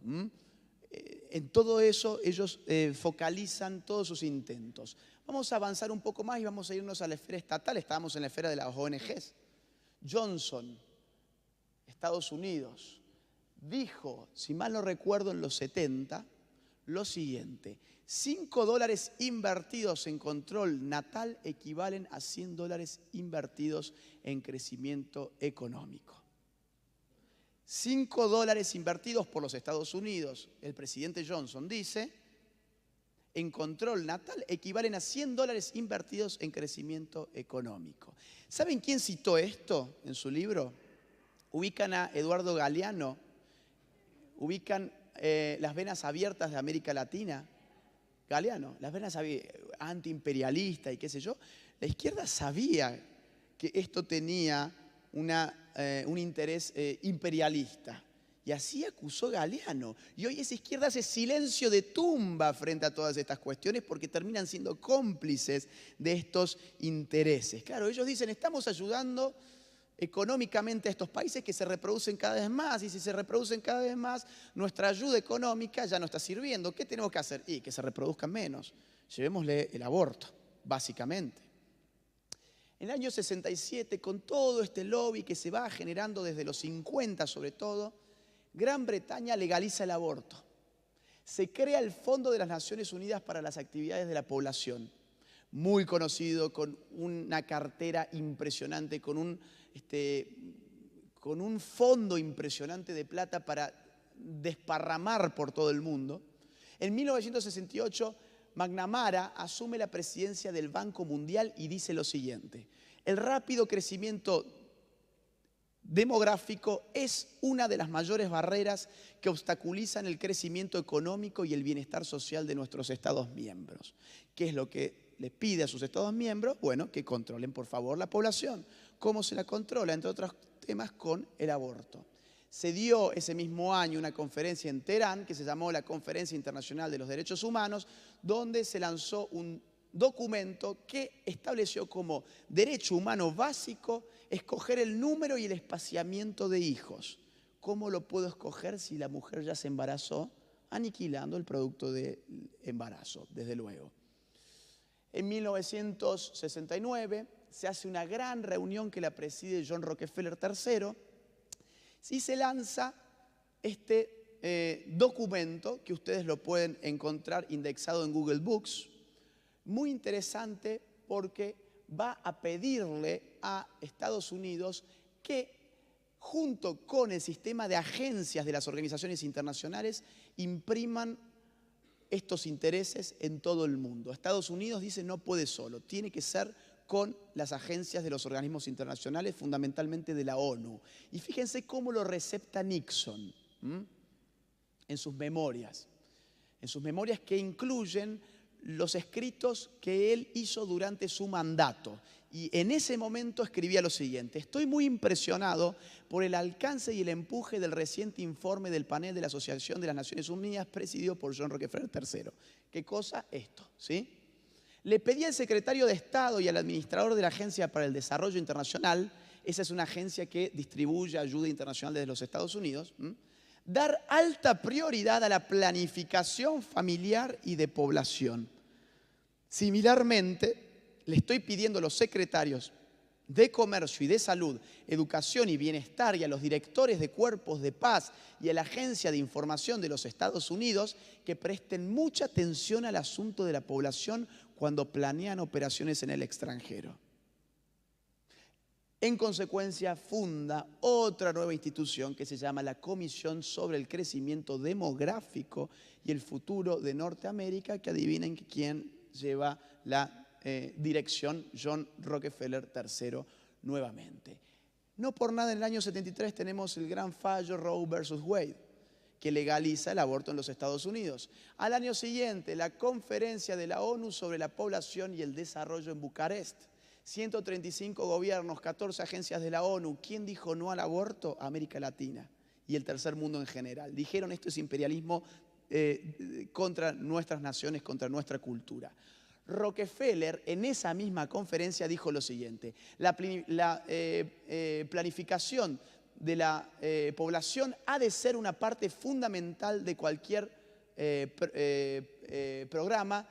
En todo eso ellos focalizan todos sus intentos. Vamos a avanzar un poco más y vamos a irnos a la esfera estatal. Estábamos en la esfera de las ONGs. Johnson, Estados Unidos, dijo, si mal no recuerdo, en los 70, lo siguiente: $5 invertidos en control natal equivalen a $100 invertidos en crecimiento económico. $5 invertidos por los Estados Unidos, el presidente Johnson dice, en control natal equivalen a $100 invertidos en crecimiento económico. ¿Saben quién citó esto en su libro? Ubican a Eduardo Galeano, ubican las venas abiertas de América Latina. Galeano, las venas antiimperialista y qué sé yo. La izquierda sabía que esto tenía un interés imperialista. Y así acusó Galeano. Y hoy esa izquierda hace silencio de tumba frente a todas estas cuestiones porque terminan siendo cómplices de estos intereses. Claro, ellos dicen, estamos ayudando económicamente a estos países que se reproducen cada vez más, y si se reproducen cada vez más, nuestra ayuda económica ya no está sirviendo. ¿Qué tenemos que hacer? Y que se reproduzcan menos. Llevémosle el aborto, básicamente. En el año 67, con todo este lobby que se va generando desde los 50 sobre todo, Gran Bretaña legaliza el aborto. Se crea el Fondo de las Naciones Unidas para las Actividades de la Población, muy conocido, con una cartera impresionante, con un fondo impresionante de plata para desparramar por todo el mundo. En 1968, McNamara asume la presidencia del Banco Mundial y dice lo siguiente: el rápido crecimiento demográfico es una de las mayores barreras que obstaculizan el crecimiento económico y el bienestar social de nuestros Estados miembros. ¿Qué es lo que le pide a sus Estados miembros? Bueno, que controlen por favor la población. ¿Cómo se la controla? Entre otros temas, con el aborto. Se dio ese mismo año una conferencia en Teherán que se llamó la Conferencia Internacional de los Derechos Humanos, donde se lanzó un documento que estableció como derecho humano básico escoger el número y el espaciamiento de hijos. ¿Cómo lo puedo escoger si la mujer ya se embarazó? Aniquilando el producto del embarazo, desde luego. En 1969 se hace una gran reunión que la preside John Rockefeller III y se lanza este documento que ustedes lo pueden encontrar indexado en Google Books. Muy interesante porque va a pedirle a Estados Unidos que, junto con el sistema de agencias de las organizaciones internacionales, impriman estos intereses en todo el mundo. Estados Unidos dice no puede solo, tiene que ser con las agencias de los organismos internacionales, fundamentalmente de la ONU. Y fíjense cómo lo recepta Nixon en sus memorias que incluyen los escritos que él hizo durante su mandato. Y en ese momento escribía lo siguiente: estoy muy impresionado por el alcance y el empuje del reciente informe del panel de la Asociación de las Naciones Unidas presidido por John Rockefeller III. ¿Qué cosa? Esto, ¿sí? Le pedí al secretario de Estado y al administrador de la Agencia para el Desarrollo Internacional, esa es una agencia que distribuye ayuda internacional desde los Estados Unidos, dar alta prioridad a la planificación familiar y de población. Similarmente, le estoy pidiendo a los secretarios de Comercio y de Salud, Educación y Bienestar y a los directores de cuerpos de paz y a la Agencia de Información de los Estados Unidos que presten mucha atención al asunto de la población cuando planean operaciones en el extranjero. En consecuencia, funda otra nueva institución que se llama la Comisión sobre el Crecimiento Demográfico y el Futuro de Norteamérica, que adivinen quién lleva la dirección, John Rockefeller III nuevamente. No por nada en el año 73 tenemos el gran fallo Roe versus Wade, que legaliza el aborto en los Estados Unidos. Al año siguiente, la conferencia de la ONU sobre la población y el desarrollo en Bucarest. 135 gobiernos, 14 agencias de la ONU. ¿Quién dijo no al aborto? América Latina y el tercer mundo en general. Dijeron esto es imperialismo contra nuestras naciones, contra nuestra cultura. Rockefeller en esa misma conferencia dijo lo siguiente: la planificación de la población ha de ser una parte fundamental de cualquier programa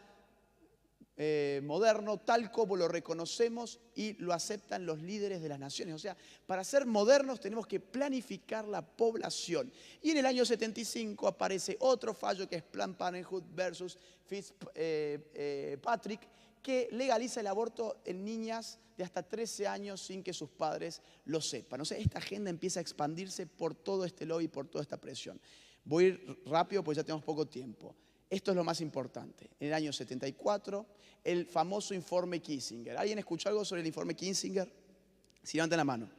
moderno, tal como lo reconocemos y lo aceptan los líderes de las naciones. O sea, para ser modernos tenemos que planificar la población. Y en el año 75 aparece otro fallo que es Planned Parenthood versus Fitzpatrick, que legaliza el aborto en niñas de hasta 13 años sin que sus padres lo sepan. O sea, esta agenda empieza a expandirse por todo este lobby, por toda esta presión. Voy a ir rápido porque ya tenemos poco tiempo. Esto es lo más importante. En el año 74, el famoso informe Kissinger. ¿Alguien escuchó algo sobre el informe Kissinger? Si levantan la mano.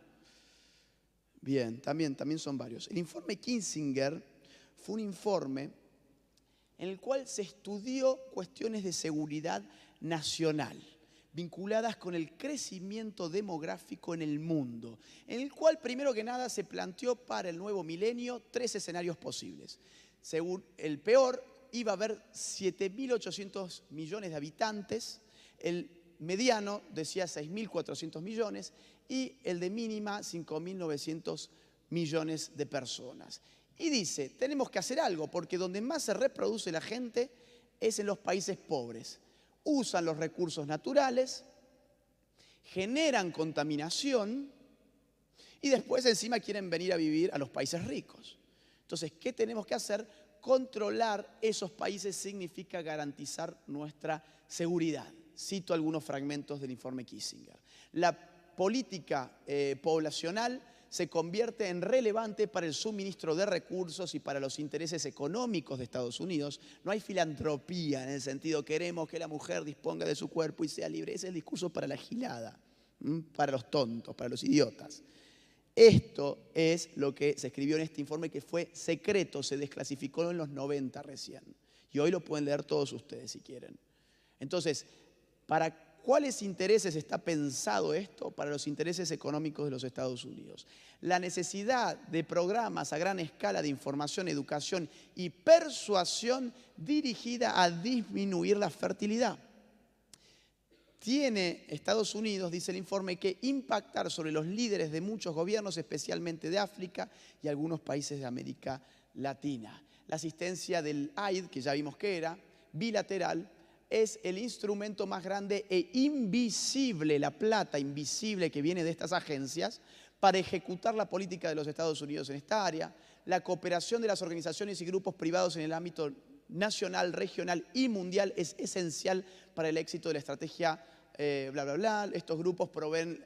Bien, también son varios. El informe Kissinger fue un informe en el cual se estudió cuestiones de seguridad nacional vinculadas con el crecimiento demográfico en el mundo, en el cual primero que nada se planteó para el nuevo milenio 3 escenarios posibles. Según el peor, iba a haber 7.800 millones de habitantes, el mediano decía 6.400 millones y el de mínima 5.900 millones de personas. Y dice, tenemos que hacer algo porque donde más se reproduce la gente es en los países pobres. Usan los recursos naturales, generan contaminación y después encima quieren venir a vivir a los países ricos. Entonces, ¿qué tenemos que hacer? Controlar esos países significa garantizar nuestra seguridad. Cito algunos fragmentos del informe Kissinger. La política poblacional se convierte en relevante para el suministro de recursos y para los intereses económicos de Estados Unidos. No hay filantropía en el sentido queremos que la mujer disponga de su cuerpo y sea libre. Ese es el discurso para la gilada, para los tontos, para los idiotas. Esto es lo que se escribió en este informe que fue secreto, se desclasificó en los 90 recién. Y hoy lo pueden leer todos ustedes si quieren. Entonces, ¿para cuáles intereses está pensado esto? Para los intereses económicos de los Estados Unidos. La necesidad de programas a gran escala de información, educación y persuasión dirigida a disminuir la fertilidad. Tiene Estados Unidos, dice el informe, que impactar sobre los líderes de muchos gobiernos, especialmente de África y algunos países de América Latina. La asistencia del AID, que ya vimos que era, bilateral, es el instrumento más grande e invisible, la plata invisible que viene de estas agencias para ejecutar la política de los Estados Unidos en esta área. La cooperación de las organizaciones y grupos privados en el ámbito nacional, regional y mundial es esencial para el éxito de la estrategia bla, bla, bla. Estos grupos proveen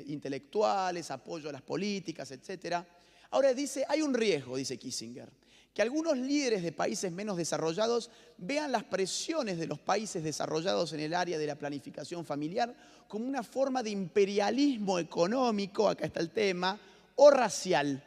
intelectuales, apoyo a las políticas, etc. Ahora dice, hay un riesgo, dice Kissinger, Que algunos líderes de países menos desarrollados vean las presiones de los países desarrollados en el área de la planificación familiar como una forma de imperialismo económico, acá está el tema, o racial.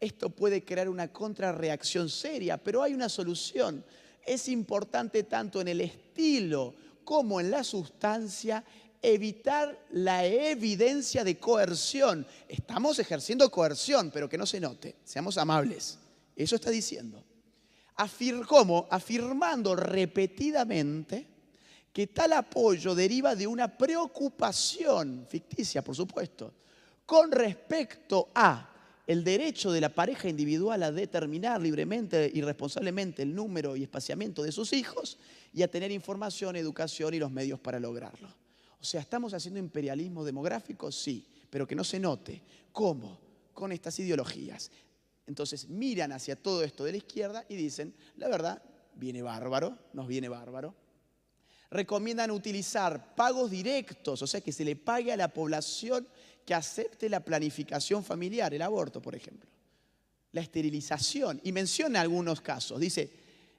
Esto puede crear una contrarreacción seria, pero hay una solución. Es importante tanto en el estilo como en la sustancia evitar la evidencia de coerción. Estamos ejerciendo coerción, pero que no se note, seamos amables. Eso está diciendo. ¿Cómo? Afirmando repetidamente que tal apoyo deriva de una preocupación, ficticia por supuesto, con respecto a el derecho de la pareja individual a determinar libremente y responsablemente el número y espaciamiento de sus hijos y a tener información, educación y los medios para lograrlo. O sea, ¿estamos haciendo imperialismo demográfico? Sí, pero que no se note. ¿Cómo? Con estas ideologías. Entonces miran hacia todo esto de la izquierda y dicen, la verdad, viene bárbaro, nos viene bárbaro. Recomiendan utilizar pagos directos, o sea, que se le pague a la población que acepte la planificación familiar, el aborto, por ejemplo. La esterilización. Y menciona algunos casos. Dice,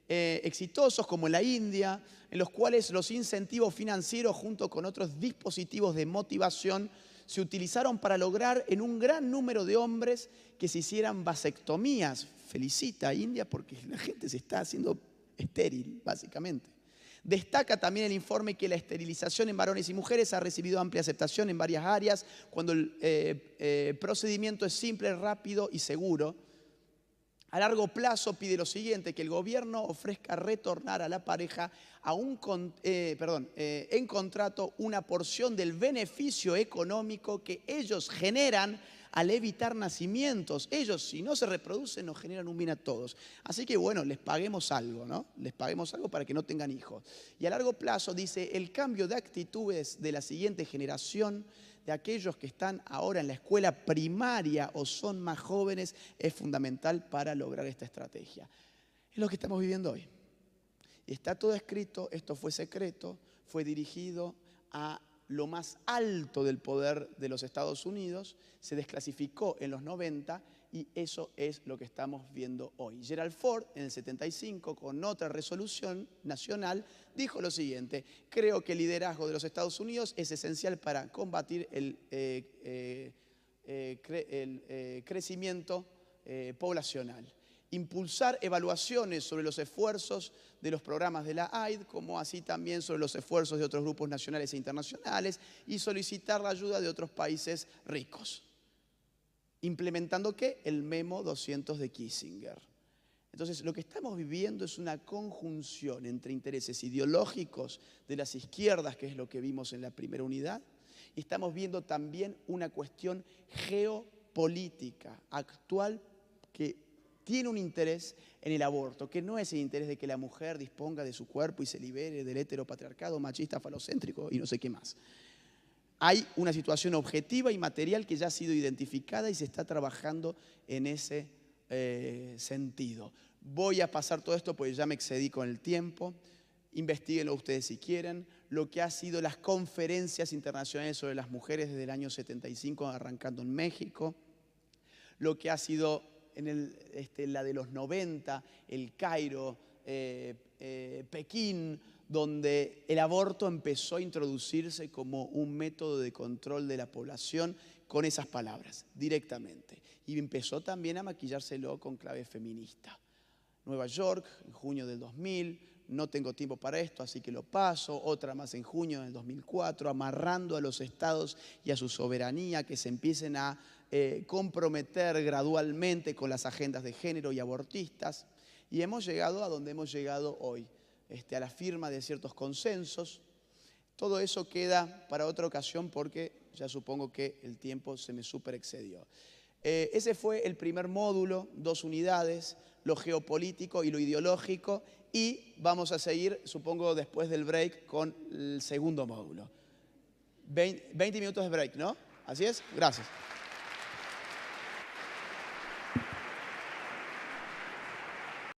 exitosos como en la India, en los cuales los incentivos financieros junto con otros dispositivos de motivación se utilizaron para lograr en un gran número de hombres que se hicieran vasectomías. Felicita a India porque la gente se está haciendo estéril, básicamente. Destaca también el informe que la esterilización en varones y mujeres ha recibido amplia aceptación en varias áreas cuando el procedimiento es simple, rápido y seguro. A largo plazo pide lo siguiente, que el gobierno ofrezca retornar a la pareja en contrato una porción del beneficio económico que ellos generan al evitar nacimientos. Ellos, si no se reproducen, nos generan un bien a todos. Así que bueno, les paguemos algo, ¿no? Les paguemos algo para que no tengan hijos. Y a largo plazo, dice, el cambio de actitudes de la siguiente generación, de aquellos que están ahora en la escuela primaria o son más jóvenes, es fundamental para lograr esta estrategia. Es lo que estamos viviendo hoy. Y está todo escrito, esto fue secreto, fue dirigido a lo más alto del poder de los Estados Unidos, se desclasificó en los 90 y eso es lo que estamos viendo hoy. Gerald Ford, en el 75, con otra resolución nacional, dijo lo siguiente: creo que el liderazgo de los Estados Unidos es esencial para combatir el crecimiento poblacional. Impulsar evaluaciones sobre los esfuerzos de los programas de la AID, como así también sobre los esfuerzos de otros grupos nacionales e internacionales, y solicitar la ayuda de otros países ricos. ¿Implementando qué? El Memo 200 de Kissinger. Entonces, lo que estamos viviendo es una conjunción entre intereses ideológicos de las izquierdas, que es lo que vimos en la primera unidad, y estamos viendo también una cuestión geopolítica actual que tiene un interés en el aborto, que no es el interés de que la mujer disponga de su cuerpo y se libere del heteropatriarcado machista falocéntrico y no sé qué más. Hay una situación objetiva y material que ya ha sido identificada y se está trabajando en ese sentido. Voy a pasar todo esto porque ya me excedí con el tiempo. Investíguenlo ustedes si quieren. Lo que ha sido las conferencias internacionales sobre las mujeres desde el año 75, arrancando en México. Lo que ha sido la de los 90, el Cairo, Pekín, donde el aborto empezó a introducirse como un método de control de la población con esas palabras, directamente. Y empezó también a maquillárselo con clave feminista. Nueva York, en junio del 2000, no tengo tiempo para esto, así que lo paso. Otra más en junio del 2004, amarrando a los estados y a su soberanía que se empiecen a comprometer gradualmente con las agendas de género y abortistas. Y hemos llegado a donde hemos llegado hoy, a la firma de ciertos consensos. Todo eso queda para otra ocasión porque ya supongo que el tiempo se me superexcedió. Ese fue el primer módulo, 2 unidades, lo geopolítico y lo ideológico, y vamos a seguir, supongo, después del break con el segundo módulo. 20 minutos de break, ¿no? ¿Así es? Gracias.